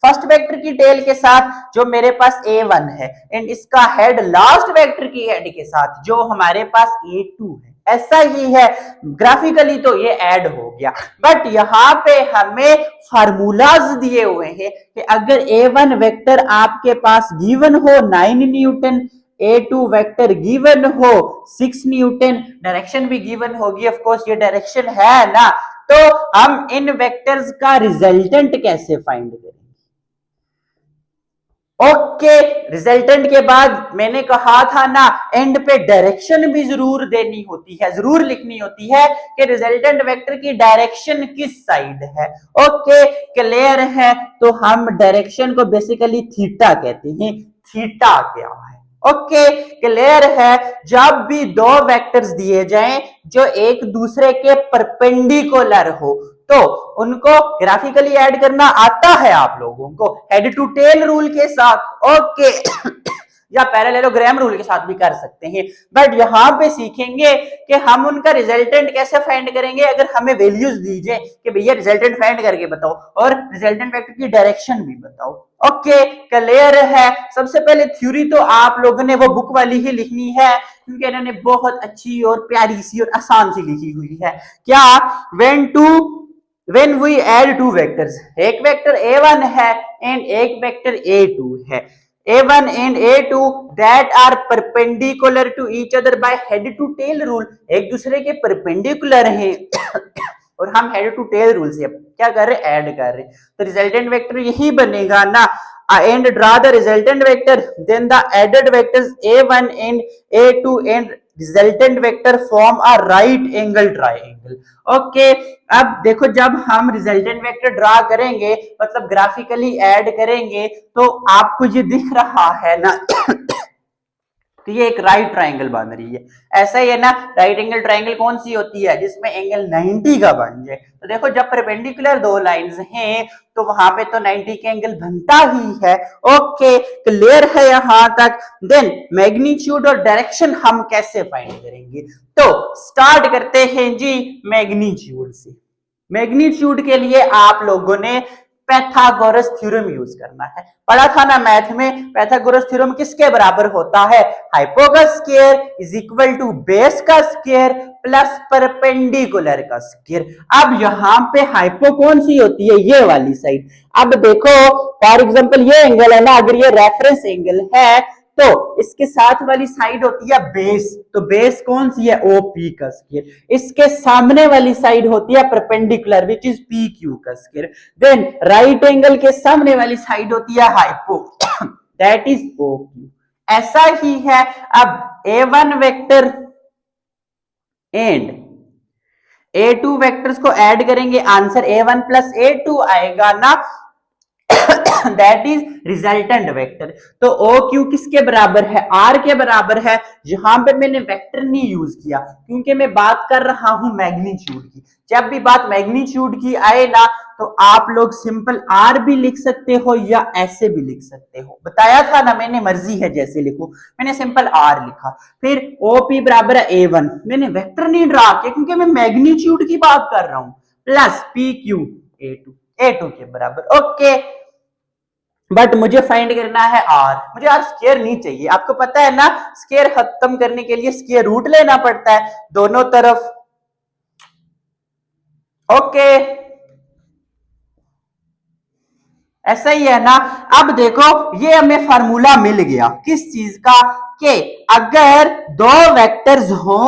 फर्स्ट वेक्टर की टेल के साथ जो मेरे पास A1 है एंड इसका हेड लास्ट वेक्टर की हेड के साथ जो हमारे पास A2 है, ऐसा ही है। ग्राफिकली तो ये ऐड हो गया, बट यहां पे हमें फार्मूलाज दिए हुए हैं कि अगर A1 वेक्टर आपके पास गिवन हो 9 न्यूटन, A2 वेक्टर गिवन हो 6 न्यूटन, डायरेक्शन भी गिवन होगी, ऑफ कोर्स ये डायरेक्शन है ना, तो हम इन वेक्टर्स का रिजल्टेंट कैसे फाइंड करें। ओके, रिजल्टेंट के बाद मैंने कहा था ना एंड पे डायरेक्शन भी जरूर देनी होती है, जरूर लिखनी होती है कि रिजल्टेंट वेक्टर की डायरेक्शन किस साइड है। ओके, क्लियर है। तो हम डायरेक्शन को बेसिकली थीटा कहते हैं। थीटा क्या है? ओके, क्लियर है। जब भी दो वेक्टर्स दिए जाएं जो एक दूसरे के परपेंडिकुलर हो तो उनको ग्राफिकली ऐड करना आता है आप लोगों को हेड टू टेल रूल के साथ। ओके या पैरेललोग्राम रूल के साथ भी कर सकते हैं, बट यहां पे सीखेंगे कि हम उनका रिजल्टेंट कैसे फाइंड करेंगे अगर हमें वैल्यूज दीजिए कि भैया रिजल्टेंट फाइंड करके बताओ और रिजल्टेंट वेक्टर की डायरेक्शन भी बताओ। ओके, क्लियर है। सबसे पहले थ्योरी तो आप लोगों ने वो बुक वाली ही लिखनी है क्योंकि इन्होंने बहुत अच्छी और प्यारी सी और आसान सी लिखी हुई है। क्या? when we add two vectors, एक वेक्टर a1 है एंड एक वेक्टर a2 है, a1 and a2 that are perpendicular to each other by head to tail rule, एक दूसरे के परपेंडिकुलर हैं और हम हेड टू टेल रूल से क्या कर रहे हैं? ऐड कर रहे हैं। तो रिजल्टेंट वेक्टर यही बनेगा ना। and draw the resultant vector, then the added vectors a1 and a2 and resultant vector form a right angle triangle. Okay, अब देखो जब हम रिजल्टेंट वेक्टर ड्रा करेंगे मतलब ग्राफिकली ऐड करेंगे तो आपको ये दिख रहा है ना तो ये एक राइट ट्राइंगल बन रही है। ऐसा ही है ना, राइट एंगल ट्राइंगल कौन सी होती है? जिसमें एंगल 90 का बन जाए। तो देखो जब परपेंडिकुलर दो लाइंस हैं तो वहां पे तो 90 का एंगल बनता ही है। ओके, क्लियर है यहां तक। देन मैग्नीट्यूड और डायरेक्शन हम कैसे फाइंड करेंगे? तो स्टार्ट करते हैं जी मैग्नीट्यूड से। मैग्नीट्यूड के लिए आप लोगों ने पैथागोरस थ्योरम यूज करना है। पढ़ा था ना मैथ में, पैथागोरस थ्योरम किसके बराबर होता है? हाइपो का square is equal to base का स्क्वायर प्लस परपेंडिकुलर का स्क्वायर। अब यहां पे हाइपो कौन सी होती है? ये वाली साइड। अब देखो फॉर एग्जांपल ये एंगल है ना, अगर ये रेफरेंस एंगल है तो इसके साथ वाली साइड होती है बेस, तो बेस कौन सी है? ओपी का स्क्वायर। इसके सामने वाली साइड होती है perpendicular which is P Q का स्क्वायर। देन राइट एंगल के सामने वाली साइड होती है hypo that is O Q. ऐसा ही है। अब a1 vector and a2 vectors को ऐड करेंगे, आंसर a1 प्लस a2 आएगा ना दैट इज रिजल्टेंट वेक्टर। तो ओ क्यू किसके बराबर है? आर के बराबर है। यहां पे मैंने वेक्टर नहीं यूज किया क्योंकि मैं बात कर रहा हूं मैग्नीट्यूड की। जब भी बात मैग्नीट्यूड की आए ना तो आप लोग सिंपल आर भी लिख सकते हो या ऐसे भी लिख सकते हो। बताया था ना मैंने, मर्जी है जैसे लिखो। मैंने सिंपल आर लिखा। फिर ओपी बराबर है a1, मैंने वेक्टर नहीं ड्रा किया क्योंकि मैं मैग्नीट्यूड की बात कर रहा हूं, प्लस पी क्यू a2 के बराबर। ओके, बट मुझे फाइंड करना है आर। मुझे आर स्क्वायर नहीं चाहिए। आपको पता है ना स्क्वायर खत्म करने के लिए स्क्वायर रूट लेना पड़ता है दोनों तरफ। ओके, ऐसा ही है ना। अब देखो ये हमें फार्मूला मिल गया किस चीज का? कि अगर दो वेक्टर्स हो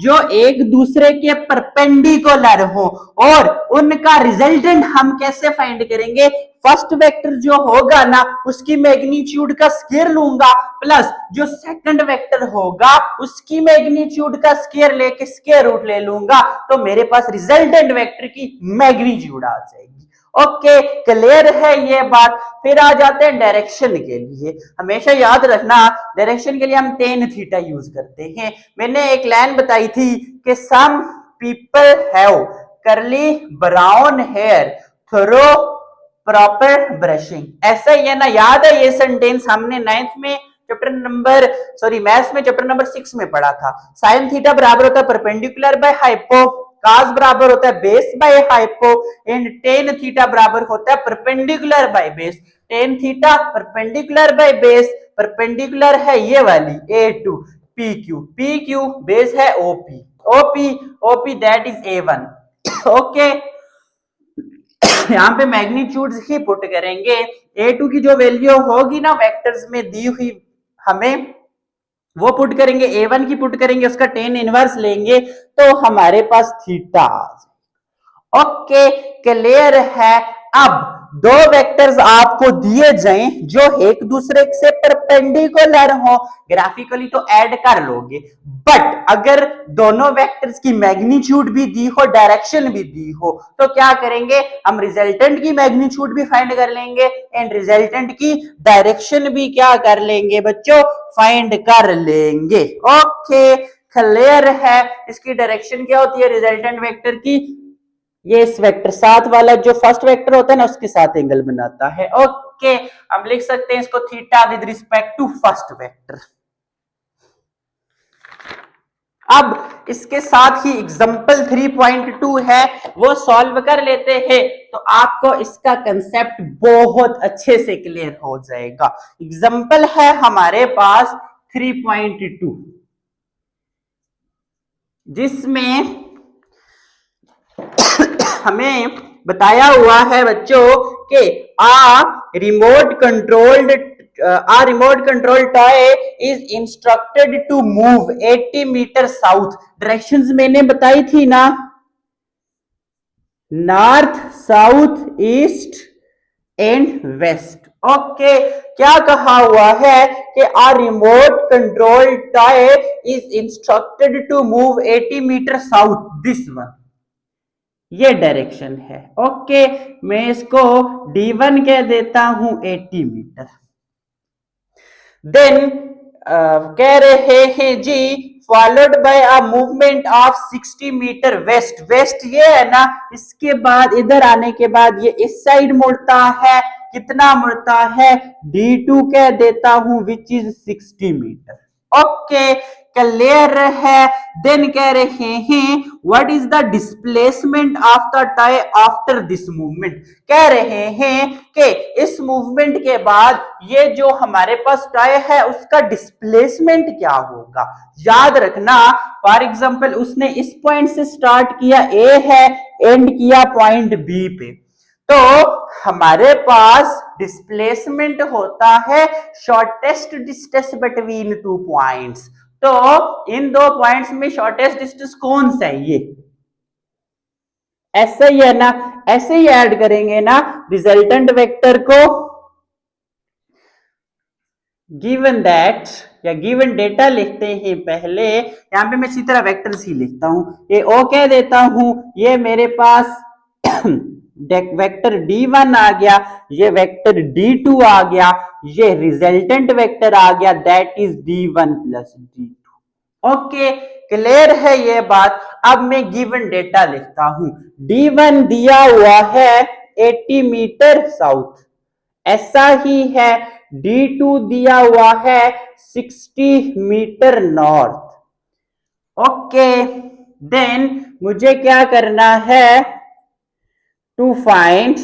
जो एक दूसरे के परपेंडिकुलर हो और उनका रिजल्टेंट हम कैसे फाइंड करेंगे? फर्स्ट वेक्टर जो होगा ना उसकी मैग्नीट्यूड का स्क्वायर लूंगा प्लस जो सेकंड वेक्टर होगा उसकी मैग्नीट्यूड का स्क्वायर लेके स्क्वायर रूट ले लूंगा, तो मेरे पास रिजल्टेंट वेक्टर की मैग्नीट्यूड आ जाएगी। ओके, क्लियर है ये बात। फिर आ जाते हैं डायरेक्शन के लिए। हमेशा याद रखना डायरेक्शन के लिए हम टेन थीटा यूज करते हैं। मैंने एक लाइन बताई थी कि some people have curly brown hair through proper brushing. ऐसा ही है ना, याद है ये सेंटेंस हमने नाइन्थ में मैथ्स में चैप्टर नंबर 6 में पढ़ा था। साइन थीटा बराबर होता है परपेंडिकुलर बाय हाइपो, कास बराबर होता है base by hypo and tan theta बराबर होता है perpendicular by base. Tan theta perpendicular by base, perpendicular है ये वाली a2 पी क्यू बेस है OP that is a1। Okay, यहां पे मैग्नीट्यूड ही पुट करेंगे। a2 की जो वैल्यू होगी ना वेक्टर्स में दी हुई हमें वो पुट करेंगे, a1 की पुट करेंगे, उसका टेन इनवर्स लेंगे तो हमारे पास थीटा आ जाएगा। ओके, क्लियर है। अब दो वेक्टर्स आपको दिए जाएं जो एक दूसरे से परपेंडिकुलर हो, ग्राफिकली तो ऐड कर लोगे, बट अगर दोनों वेक्टर्स की मैग्नीट्यूड भी दी हो, डायरेक्शन भी दी हो, तो क्या करेंगे, हम रिजल्टेंट की मैग्नीट्यूड भी फाइंड कर लेंगे एंड रिजल्टेंट की डायरेक्शन भी क्या कर लेंगे बच्चों, फाइंड कर लेंगे। ओके, क्लियर है। इसकी डायरेक्शन क्या होती है रिजल्टेंट वेक्टर की, ये इस वेक्टर साथ वाला जो फर्स्ट वेक्टर होता है ना उसके साथ एंगल बनाता है। ओके, हम लिख सकते हैं इसको theta with respect to first vector. अब इसके साथ ही एग्जांपल 3.2 है वो सॉल्व कर लेते हैं तो आपको इसका कंसेप्ट बहुत अच्छे से क्लियर हो जाएगा। एग्जांपल है हमारे पास 3.2 जिसमें हमें बताया हुआ है बच्चों कि remote controlled toy is instructed to move 80 meter south. Directions मैंने बताई थी ना, north, south, east and west. Okay, क्या कहा हुआ है कि a remote control toy is instructed to move 80 meter south, this one, ये डायरेक्शन है। ओके, मैं इसको D1 कह देता हूं 80 मीटर। देन कह रहे हैं जी followed by a movement of 60 meter west. West ये है ना, इसके बाद इधर आने के बाद ये इस साइड मुड़ता है, कितना मुड़ता है, D2 कह देता हूं which is 60 metre. Okay, clear है। देन कह रहे हैं what is the displacement of the toy after this movement. कह रहे हैं कि इस मूवमेंट के बाद ये जो हमारे पास टॉय है उसका डिस्प्लेसमेंट क्या होगा। याद रखना, फॉर एग्जांपल उसने इस पॉइंट से स्टार्ट किया, ए है, एंड किया पॉइंट बी पे, तो हमारे पास डिस्प्लेसमेंट होता है shortest distance between two points. तो इन दो पॉइंट्स में शॉर्टेस्ट डिस्टेंस कौन सा है, ये ऐसा ही है ना, ऐसे ही ऐड करेंगे ना रिजल्टेंट वेक्टर को, गिवन दैट या गिवन डेटा लिखते हैं पहले, यहां पे मैं इसी तरह वेक्टर्स ही लिखता हूं, ये ओ कह देता हूं, ये मेरे पास वेक्टर D1 आ गया, ये वेक्टर D2 आ गया, ये रिजल्टेंट वेक्टर आ गया, that is D1 plus D2। Okay, clear है ये बात। अब मैं गिवन डेटा लिखता हूं, D1 दिया हुआ है 80 मीटर साउथ, ऐसा ही है D2 दिया हुआ है 60 मीटर नॉर्थ। ओके, देन मुझे क्या करना है, टू फाइंड,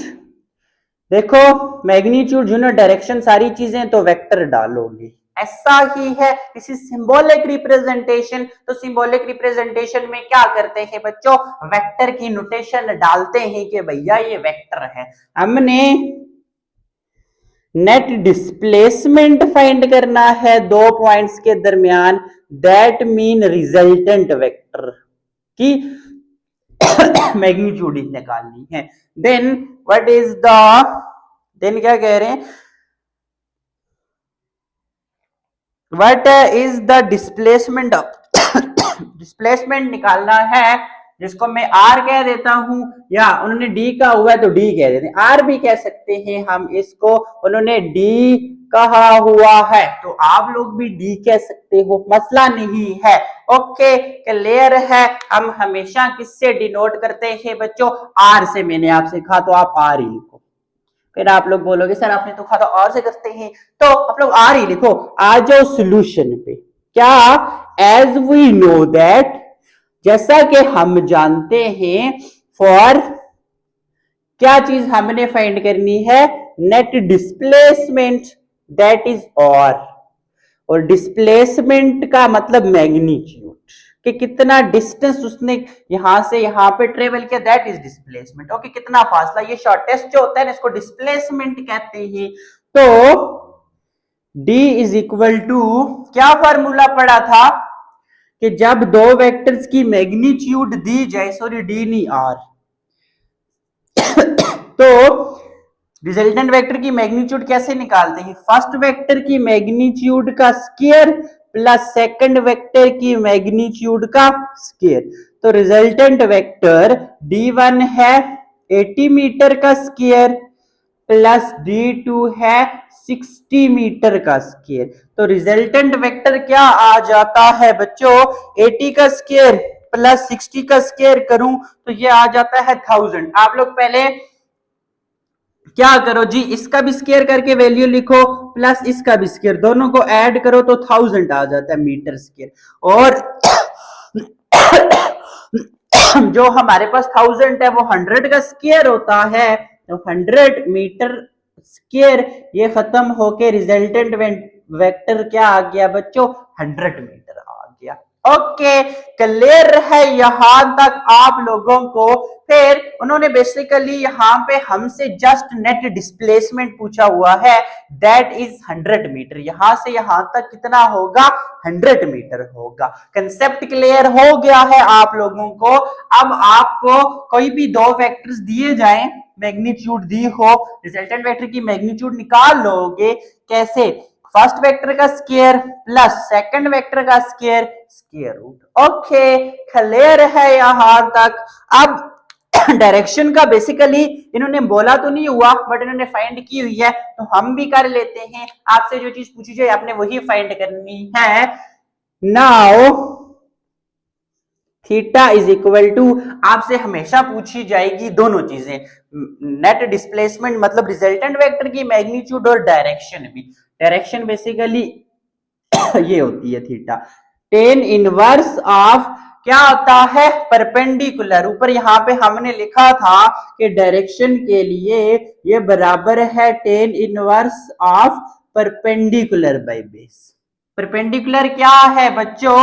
देखो मैग्नीट्यूड यूनिट डायरेक्शन सारी चीजें तो वेक्टर डालोगे, ऐसा ही है। This is symbolic representation. तो सिंबॉलिक रिप्रेजेंटेशन में क्या करते हैं बच्चों, वेक्टर की नोटेशन डालते हैं कि भैया ये वेक्टर है। हमने नेट डिस्प्लेसमेंट फाइंड करना है दो पॉइंट्स के दरमियान, दैट मीन रिजल्टेंट वेक्टर की मैग्नीट्यूड निकालनी है। Then what is the, then क्या कह रहे हैं, what is the displacement displacement निकालना है, जिसको मैं R कह देता हूं, या उन्होंने D का हुआ है तो D कह देते हैं, R भी कह सकते हैं हम इसको, उन्होंने D कहा हुआ है तो आप लोग भी D कह सकते हो, मसला नहीं है। ओके, क्लियर है। हम हमेशा किससे डिनोट करते हैं बच्चों, R से। मैंने आपसे कहा तो आप R ही लिखो, फिर आप लोग बोलोगे सर आपने तो कहा था और से करते हैं, तो आप लोग R ही लिखो। आ जाओ सोल्यूशन पे। क्या, एज वी नो दैट, जैसा कि हम जानते हैं, फॉर क्या चीज हमने फाइंड करनी है, नेट डिस्प्लेसमेंट, दैट इज और डिस्प्लेसमेंट का मतलब मैग्नीट्यूड, कि कितना डिस्टेंस उसने यहां से यहां पे ट्रेवल किया, दैट इज डिस्प्लेसमेंट। ओके, कितना फासला, ये शॉर्टेस्ट जो होता है ना इसको डिस्प्लेसमेंट कहते हैं। तो D इज इक्वल टू, क्या फॉर्मूला पड़ा था कि जब दो वेक्टर्स की मैग्नीट्यूड दी जाए, सॉरी D नहीं R, तो रिजल्टेंट वेक्टर की मैग्नीट्यूड कैसे निकालते हैं? फर्स्ट वेक्टर की मैग्नीट्यूड का स्क्वायर प्लस सेकंड वेक्टर की मैग्नीट्यूड का स्क्वायर। तो रिजल्टेंट वेक्टर D1 है 80 मीटर का स्क्वायर प्लस D2 है 60 मीटर का स्क्वायर। तो रिजल्टेंट वेक्टर क्या आ जाता है बच्चों? 80 का स्क्वायर प्लस 60 का स्क्वायर करूं तो ये आ जाता है 1000। आप लोग पहले क्या करो जी, इसका भी स्क्वायर करके वैल्यू लिखो प्लस इसका भी स्क्वायर, दोनों को ऐड करो तो 1000 आ जाता है मीटर स्क्वायर। और जो हमारे पास 1000 है वो 100 का स्क्वायर होता है, तो 100 मीटर स्क्वायर ये खत्म होके रिजल्टेंट वेक्टर क्या आ गया बच्चों? 100 मीटर आ गया। ओके, क्लियर है यहां तक आप लोगों को? फिर उन्होंने बेसिकली यहां पे हमसे जस्ट नेट डिस्प्लेसमेंट पूछा हुआ है, दैट इज 100 मीटर। यहां से यहां तक कितना होगा? 100 मीटर होगा। कंसेप्ट क्लियर हो गया है आप लोगों को? अब आपको कोई भी दो वेक्टर्स दिए जाएं, मैग्नीट्यूड दी हो, रिजल्टेंट वेक्टर की मैग्नीट्यूड निकाल लोगे कैसे? फर्स्ट वेक्टर का स्क्वायर प्लस सेकंड वेक्टर का square, square root. Okay, clear है यहां तक? अब डायरेक्शन का बेसिकली इन्होंने बोला तो नहीं हुआ, बट इन्होंने फाइंड की हुई है, तो हम भी कर लेते हैं। आपसे जो चीज पूछी जाए आपने वही फाइंड करनी है। Now theta is equal to, आपसे हमेशा पूछी जाएगी दोनों चीजें, नेट डिस्प्लेसमेंट मतलब रिजल्टेंट वेक्टर की मैग्नीट्यूड और डायरेक्शन भी। डायरेक्शन बेसिकली ये होती है थीटा, टेन इनवर्स ऑफ क्या होता है? परपेंडिकुलर। ऊपर यहां पे हमने लिखा था कि डायरेक्शन के लिए ये बराबर है tan inverse of perpendicular by base. Perpendicular क्या है बच्चों?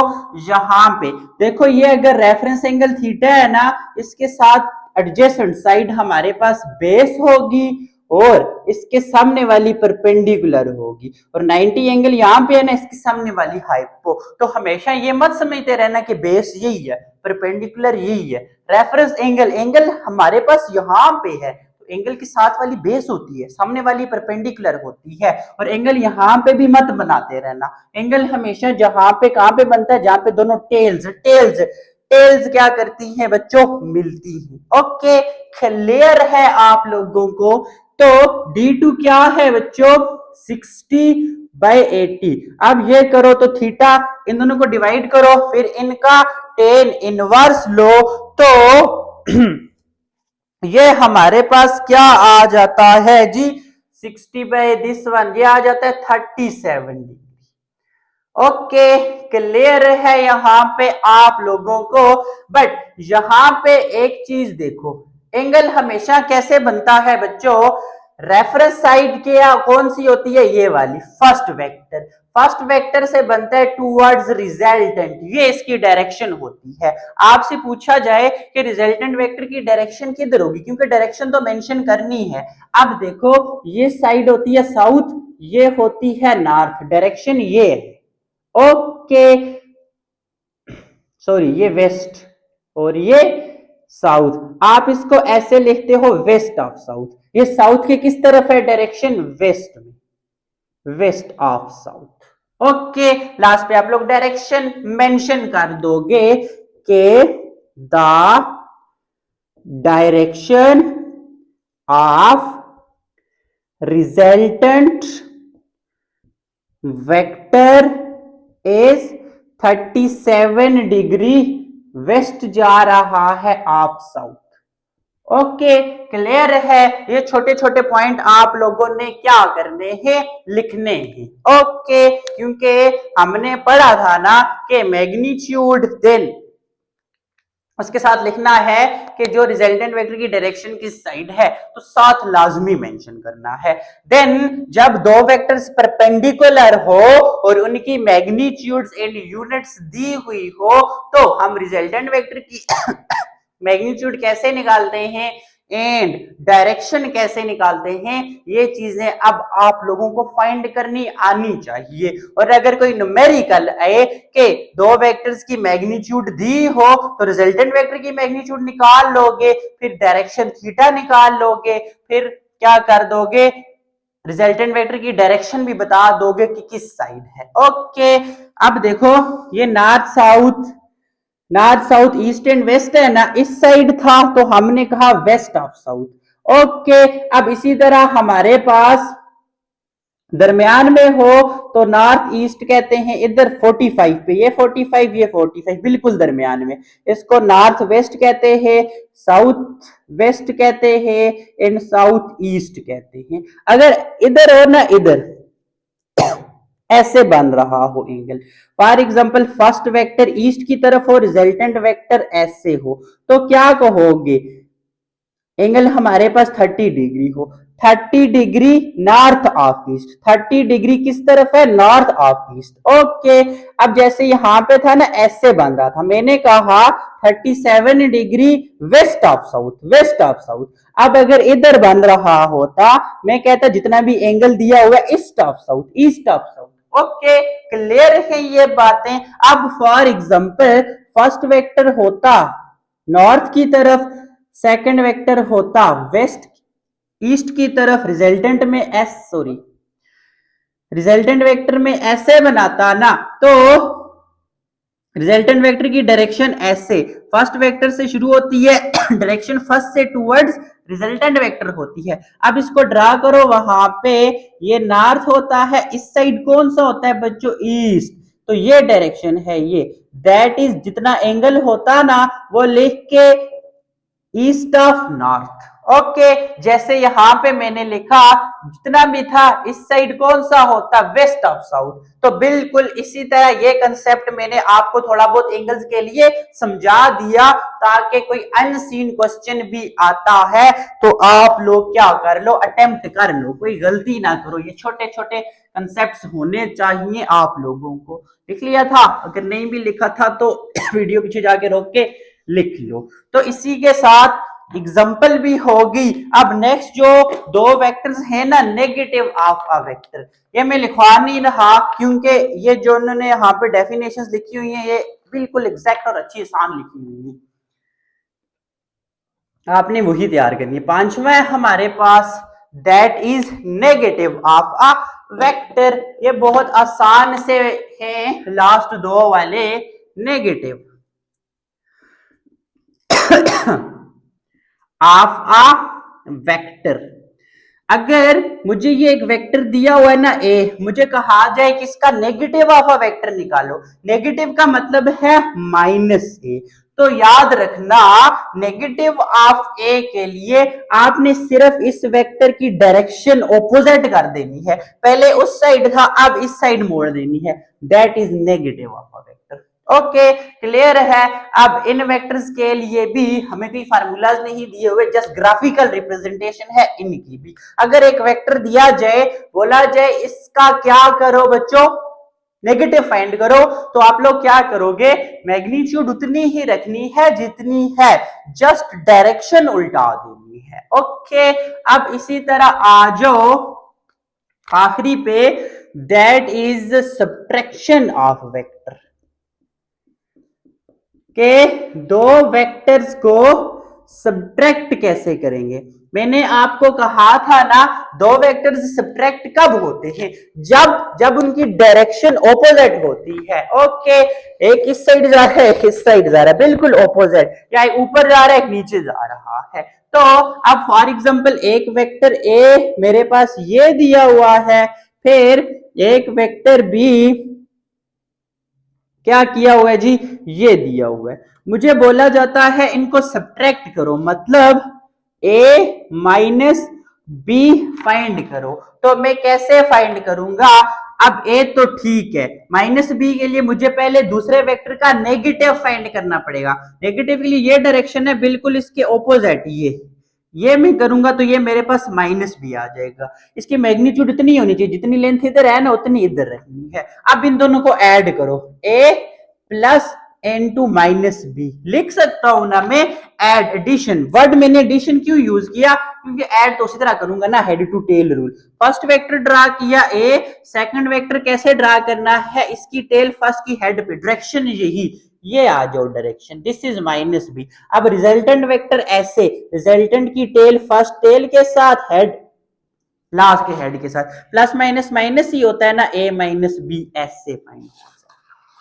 यहां पे देखो, ये अगर रेफरेंस एंगल थीटा है ना, इसके साथ एडजेसेंट साइड हमारे पास बेस होगी और इसके सामने वाली परपेंडिकुलर होगी, और 90 एंगल यहां पे है ना, इसके सामने वाली हाइपो। तो हमेशा ये मत समझते रहना कि बेस यही है, परपेंडिकुलर यही है। रेफरेंस एंगल, एंगल हमारे पास यहां पे है, एंगल के साथ वाली बेस होती है, सामने वाली परपेंडिकुलर होती है। और एंगल यहां पे भी मत बनाते रहना, एंगल हमेशा जहां पे कहां पे बनता है? जहां पे दोनों टेल्स टेल्स टेल्स क्या करती हैं बच्चों? मिलती हैं। ओके, क्लियर है आप लोगों को? तो D2 क्या है बच्चों? 60/80। अब ये करो तो थीटा, इन दोनों को डिवाइड करो, फिर इनका टेन इनवर्स लो, तो ये हमारे पास क्या आ जाता है जी? 60/this1, ये आ जाता है 37 डिग्री। ओके, क्लियर है यहां पे आप लोगों को? बट यहां पे एक चीज देखो, एंगल हमेशा कैसे बनता है बच्चों? रेफरेंस साइड के कौन सी होती है? ये वाली फर्स्ट वेक्टर। फर्स्ट वेक्टर से बनता है टूवर्ड्स रिजल्टेंट, ये इसकी डायरेक्शन होती है। आपसे पूछा जाए कि रिजल्टेंट वेक्टर की डायरेक्शन किधर होगी, क्योंकि डायरेक्शन तो मेंशन करनी है। अब देखो, ये साइड होती है साउथ, ये होती है नॉर्थ, डायरेक्शन ये है। ओके, सॉरी ये वेस्ट और ये साउथ। आप इसको ऐसे लिखते हो वेस्ट ऑफ साउथ। ये साउथ के किस तरफ है डायरेक्शन? वेस्ट में, west of south. Okay, last पे आप लोग डायरेक्शन मेंशन कर दोगे कि the direction of resultant vector is 37 degree west जा रहा है ऑफ साउथ। ओके, क्लियर है? ये छोटे छोटे पॉइंट आप लोगों ने क्या करने हैं? लिखने हैं। ओके, क्योंकि हमने पढ़ा था ना कि मैग्नीट्यूड देन उसके साथ लिखना है कि जो रिजल्टेंट वेक्टर की डायरेक्शन किस साइड है, तो साथ लाजमी मेंशन करना है। देन जब दो वेक्टर्स परपेंडिकुलर हो और उनकी मैग्नीट्यूड्स इन यूनिट्स दी हुई हो, तो हम रिजल्टेंट वेक्टर की मैग्नीट्यूड कैसे निकालते हैं एंड डायरेक्शन कैसे निकालते हैं, ये चीजें अब आप लोगों को फाइंड करनी आनी चाहिए। और अगर कोई न्यूमेरिकल आए कि दो वेक्टर्स की मैग्नीट्यूड दी हो, तो रिजल्टेंट वेक्टर की मैग्नीट्यूड निकाल लोगे, फिर डायरेक्शन थीटा निकाल लोगे, फिर क्या कर दोगे, रिजल्टेंट वेक्टर की डायरेक्शन भी बता दोगे कि किस साइड है। ओके, अब देखो ये north south east and west है ना, इस साइड था तो हमने कहा वेस्ट ऑफ साउथ। ओके, अब इसी तरह हमारे पास दरमियान में हो तो नॉर्थ ईस्ट कहते हैं इधर 45 पे, ये 45 ये 45 बिल्कुल दरमियान में, इसको नॉर्थ वेस्ट कहते हैं, साउथ वेस्ट कहते हैं एंड साउथ ईस्ट कहते हैं। अगर इधर हो ना, इधर ऐसे बन रहा हो angle, for example first vector east की तरफ हो, रिजल्टेंट वेक्टर ऐसे हो, तो क्या कहोगे, एंगल हमारे पास 30 डिग्री हो, 30 degree north of east, 30 degree किस तरफ है, नॉर्थ ऑफ ईस्ट। ओके, अब जैसे यहां पे था ना ऐसे बन रहा था, मैंने कहा 37 degree west of south, west of south. अब अगर इधर बन रहा होता, मैं कहता जितना भी एंगल दिया हुआ है east of south, east of south. Okay, clear है ये बातें। अब फॉर एग्जांपल फर्स्ट वेक्टर होता नॉर्थ की तरफ, सेकंड वेक्टर होता वेस्ट ईस्ट की तरफ, रिजल्टेंट वेक्टर में ऐसे बनाता ना, तो रिजल्टेंट वेक्टर की डायरेक्शन ऐसे फर्स्ट वेक्टर से शुरू होती है, डायरेक्शन फर्स्ट से टुवर्ड्स रिजल्टेंट वेक्टर होती है। अब इसको ड्रा करो, वहां पे ये नॉर्थ होता है, इस साइड कौन सा होता है बच्चों, ईस्ट, तो ये डायरेक्शन है ये, दैट इज जितना एंगल होता ना वो लिख के ईस्ट ऑफ नॉर्थ। ओके, जैसे यहां पे मैंने लिखा जितना भी था इस साइड कौन सा होता, वेस्ट ऑफ साउथ, तो बिल्कुल इसी तरह ये कंसेप्ट मैंने आपको थोड़ा बहुत एंगल्स के लिए समझा दिया, ताकि कोई अनसीन क्वेश्चन भी आता है तो आप लोग क्या कर लो, अटेम्प्ट कर लो, कोई गलती ना करो। ये छोटे छोटे कंसेप्ट्स होने चाहिए आप लोगों को। लिख लिया था, अगर नहीं भी लिखा था तो वीडियो पीछे जाके रोक के लिख लो। तो इसी के साथ एग्जाम्पल भी होगी। अब नेक्स्ट जो दो वेक्टर्स हैं ना, नेगेटिव ऑफ अ वेक्टर, ये मैं लिखवा नहीं रहा क्योंकि ये जो उन्होंने यहाँ पे डेफिनेशंस लिखी हुई हैं ये बिल्कुल एग्जैक्ट और अच्छी आसान लिखी हुई है, आपने वही तैयार करनी है। पांचवा है हमारे पास that is negative of a vector, ये बहुत आसान से है लास्ट दो वाले, नेगेटिव ऑफ अ वेक्टर। अगर मुझे ये एक वेक्टर दिया हुआ है ना ए, मुझे कहा जाए कि इसका नेगेटिव ऑफ अ वेक्टर निकालो, नेगेटिव का मतलब है माइनस ए, तो याद रखना नेगेटिव ऑफ ए के लिए आपने सिर्फ इस वेक्टर की डायरेक्शन ऑपोजिट कर देनी है, पहले उस साइड था अब इस साइड मोड़ देनी है, that is negative of a vector. Okay, clear है। अब इन वेक्टर्स के लिए भी हमें कोई फार्मूलाज नहीं दिए हुए, जस्ट ग्राफिकल रिप्रेजेंटेशन है इनकी भी। अगर एक वेक्टर दिया जाए, बोला जाए इसका क्या करो बच्चों, नेगेटिव फाइंड करो, तो आप लोग क्या करोगे, मैग्नीट्यूड उतनी ही रखनी है जितनी है, जस्ट डायरेक्शन उल्टा देनी है। ओके, अब इसी तरह आ जाओ आखिरी पे, that is subtraction of vector, के दो वेक्टर्स को सब्ट्रैक्ट कैसे करेंगे। मैंने आपको कहा था ना दो वेक्टर्स सब्ट्रैक्ट कब होते हैं, जब उनकी डायरेक्शन ऑपोजिट होती है। ओके, एक इस साइड जा रहा है एक इस साइड जा रहा है, बिल्कुल ऑपोजिट, या ऊपर जा रहा है एक नीचे जा रहा है। तो अब फॉर एग्जांपल एक वेक्टर ए मेरे पास ये दिया हुआ है, फिर एक वेक्टर बी क्या किया हुआ है जी, ये दिया हुआ है, मुझे बोला जाता है इनको सब्ट्रैक्ट करो, मतलब ए माइनस बी फाइंड करो। तो मैं कैसे फाइंड करूंगा, अब ए तो ठीक है, माइनस बी के लिए मुझे पहले दूसरे वेक्टर का नेगेटिव फाइंड करना पड़ेगा, नेगेटिव के लिए ये डायरेक्शन है बिल्कुल इसके ऑपोजिट, ये मैं करूंगा तो ये मेरे पास माइनस भी आ जाएगा, इसकी मैग्नीट्यूड इतनी होनी चाहिए जितनी लेंथ इधर है ना उतनी इधर रखनी है। अब इन दोनों को ऐड करो, ए प्लस n2 माइनस बी लिख सकता हूं ना मैं, एड एडिशन, वर्ड मैंने एडिशन क्यों यूज किया, क्योंकि ऐड तो उसी तरह करूंगा ना, head to tail rule. First vector draw किया ए, सेकंड वेक्टर कैसे ड्रा करना है, इसकी टेल फर्स्ट की हेड पे, डायरेक्शन यही, ये आ जाओ direction, this is minus B. अब रिजल्टेंट वेक्टर ऐसे, रिजल्टेंट की टेल फर्स्ट टेल के साथ हेड लास्ट के हेड के साथ प्लस माइनस माइनस ही होता है ना, a माइनस बी ऐसे फाइंड।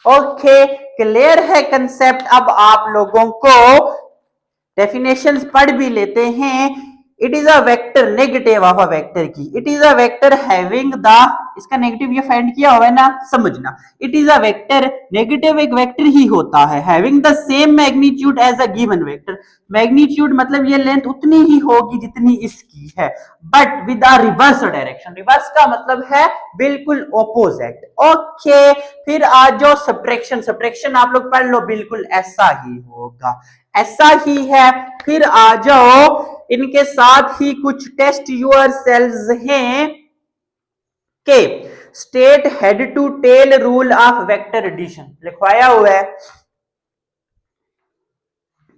ओके, क्लियर है कंसेप्ट। अब आप लोगों को डेफिनेशंस पढ़ भी लेते हैं। It is a vector, negative of a vector की, it is a vector having the, इसका नेगेटिव ये फाइंड किया हुआ है ना, समझना। It is a vector, negative एक वेक्टर ही होता है, having the same magnitude as a given vector. Magnitude मतलब ये लेंथ उतनी ही होगी जितनी इसकी है, but with a reverse direction. Reverse का मतलब है बिल्कुल ऑपोजिट। ओके, फिर आज जो सब्ट्रैक्शन, सब्ट्रैक्शन आप लोग पढ़ लो, बिल्कुल ऐसा ही होगा, ऐसा ही है। फिर आ जाओ, इनके साथ ही कुछ टेस्ट यूर सेल्स हैं के state head to tail rule of vector addition, लिखवाया हुआ है।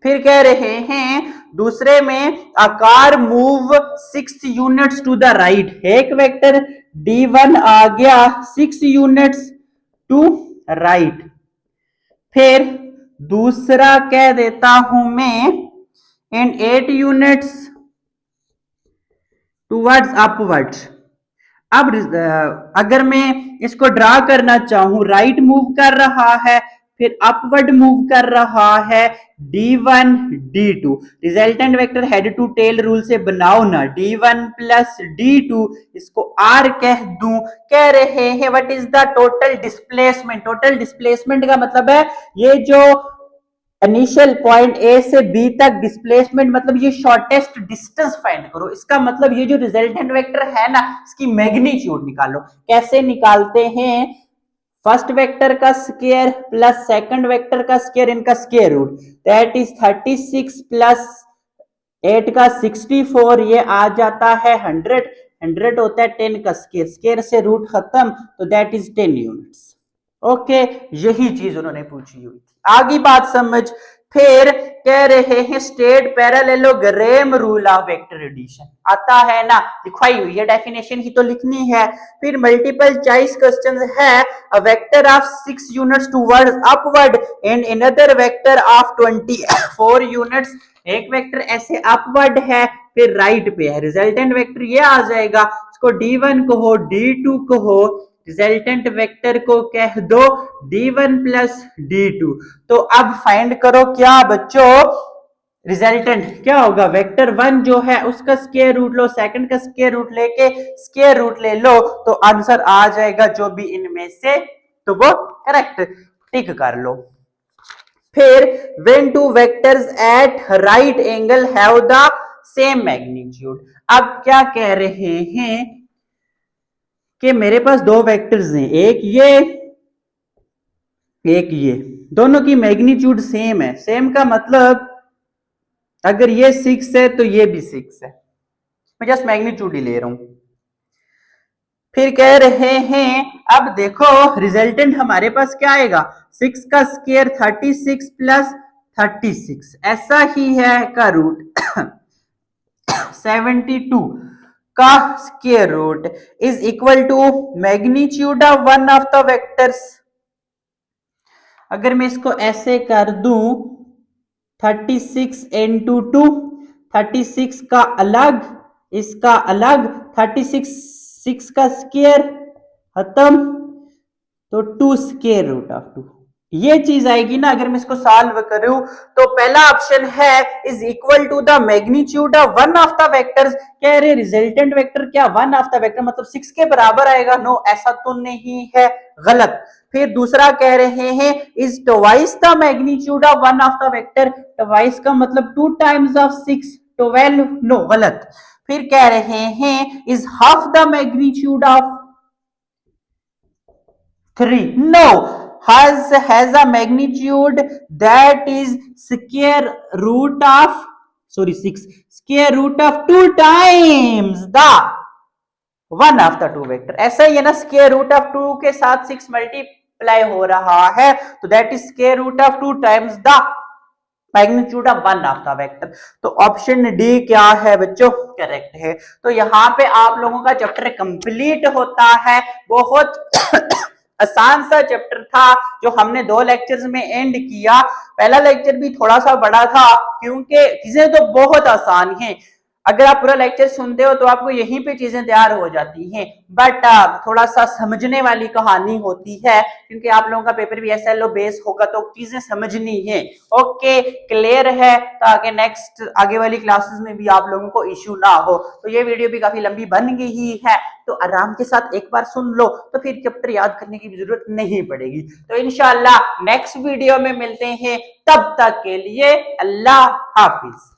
फिर कह रहे हैं दूसरे में, आकार move 6 units to the right. एक वेक्टर D1 आ गया 6 यूनिट्स टू राइट। फिर दूसरा कह देता हूं मैं, इन 8 यूनिट्स टूवर्ड्स अपवर्ड्स। अब अगर मैं इसको ड्रा करना चाहूं, राइट मूव कर रहा है, फिर अपवर्ड मूव कर रहा है, D1 D2। Resultant vector head to tail rule से बनाओ ना, D1 प्लस D2, इसको R कह दूं। कह रहे हैं what is the total displacement. Total displacement का मतलब है ये जो इनिशियल पॉइंट ए से बी तक डिस्प्लेसमेंट, मतलब ये शॉर्टेस्ट डिस्टेंस फाइंड करो। इसका मतलब ये जो रिजल्टेंट वेक्टर है ना, इसकी मैग्नीट्यूड निकालो। कैसे निकालते हैं, फर्स्ट वेक्टर का स्क्वायर प्लस सेकंड वेक्टर का स्क्वायर, इनका square root, that is 36 plus 8 का 64, ये आ जाता है 100। 100 होता है 10 का स्क्वायर, स्क्वायर से रूट खत्म, तो दैट इज 10 यूनिट्स। ओके, यही चीज उन्होंने पूछी हुई थी। आगे बात समझ। फिर कह रहे हैं state parallelogram rule of vector addition, आता है ना, लिखवाई हुई है, डेफिनेशन ही तो लिखनी है। फिर मल्टीपल चॉइस क्वेश्चन है, a vector of 6 units towards upward and another vector of 24 units. एक वेक्टर ऐसे अपवर्ड है, फिर राइट पे है, रिजल्टेंट वेक्टर ये आ जाएगा। इसको D1 कहो, D2 कहो, रिजल्टेंट वेक्टर को कह दो D1 प्लस D2। तो अब फाइंड करो क्या बच्चों, रिजल्टेंट क्या होगा, वेक्टर 1 जो है उसका स्क्वायर रूट लो, सेकंड का स्क्वायर रूट लेके स्क्वायर रूट ले लो, तो आंसर आ जाएगा जो भी इनमें से, तो वो करेक्ट टिक कर लो। फिर when two vectors at right angle have the same magnitude। अब क्या कह रहे हैं कि मेरे पास दो वेक्टर्स हैं, एक ये, दोनों की मैग्नीट्यूड सेम है। सेम का मतलब अगर ये 6 है तो ये भी 6 है, मैं जस्ट मैग्नीट्यूड ही ले रहा हूं। फिर कह रहे हैं, अब देखो रिजल्टेंट हमारे पास क्या आएगा, 6 का स्क्वायर 36 प्लस 36, ऐसा ही है का रूट 72 का square root is equal to magnitude of one of the vectors. अगर मैं इसको ऐसे कर दूं, 36 इंटू 2, 36 का अलग, इसका अलग, 36 6 का स्क्वायर खत्म, तो 2 स्क्वायर रूट ऑफ 2, ये चीज आएगी ना। अगर मैं इसको सॉल्व करूं तो पहला ऑप्शन है is equal to the magnitude of one of the vectors. कह रहे रिजल्टेंट वेक्टर क्या वन ऑफ द वेक्टर मतलब 6 के बराबर आएगा, नो ऐसा तो नहीं है, गलत। फिर दूसरा कह रहे हैं is twice the magnitude of one of the vector, twice का मतलब 2 टाइम्स ऑफ 6, 12, नो गलत। फिर कह रहे हैं is half the magnitude of 3, no, has a magnitude that is square root of 6, square root of 2 times the one of the two vector। ऐसा ही है ना, square root of 2 के साथ 6 मल्टीप्लाई हो रहा है, तो that is square root of 2 times the magnitude of one of the vector. तो ऑप्शन डी क्या है बच्चों, करेक्ट है। तो यहाँ पे आप लोगों का चैप्टर कंप्लीट होता है। बहुत आसान सा चैप्टर था जो हमने 2 लेक्चर्स में एंड किया। पहला लेक्चर भी थोड़ा सा बड़ा था क्योंकि चीजें तो बहुत आसान हैं। अगर आप पूरा लेक्चर सुनते हो तो आपको यहीं पे चीजें तैयार हो जाती हैं, बट थोड़ा सा समझने वाली कहानी होती है, क्योंकि आप लोगों का पेपर भी SLO बेस होगा तो चीजें समझनी है। ओके, क्लियर है, ताकि नेक्स्ट आगे वाली क्लासेस में भी आप लोगों को इश्यू ना हो। तो ये वीडियो भी काफी लंबी बन गई है, तो आराम के साथ एक बार सुन लो तो फिर चैप्टर याद करने की जरूरत नहीं पड़ेगी। तो इंशाल्लाह नेक्स्ट वीडियो में मिलते हैं, तब तक के लिए अल्लाह हाफिज।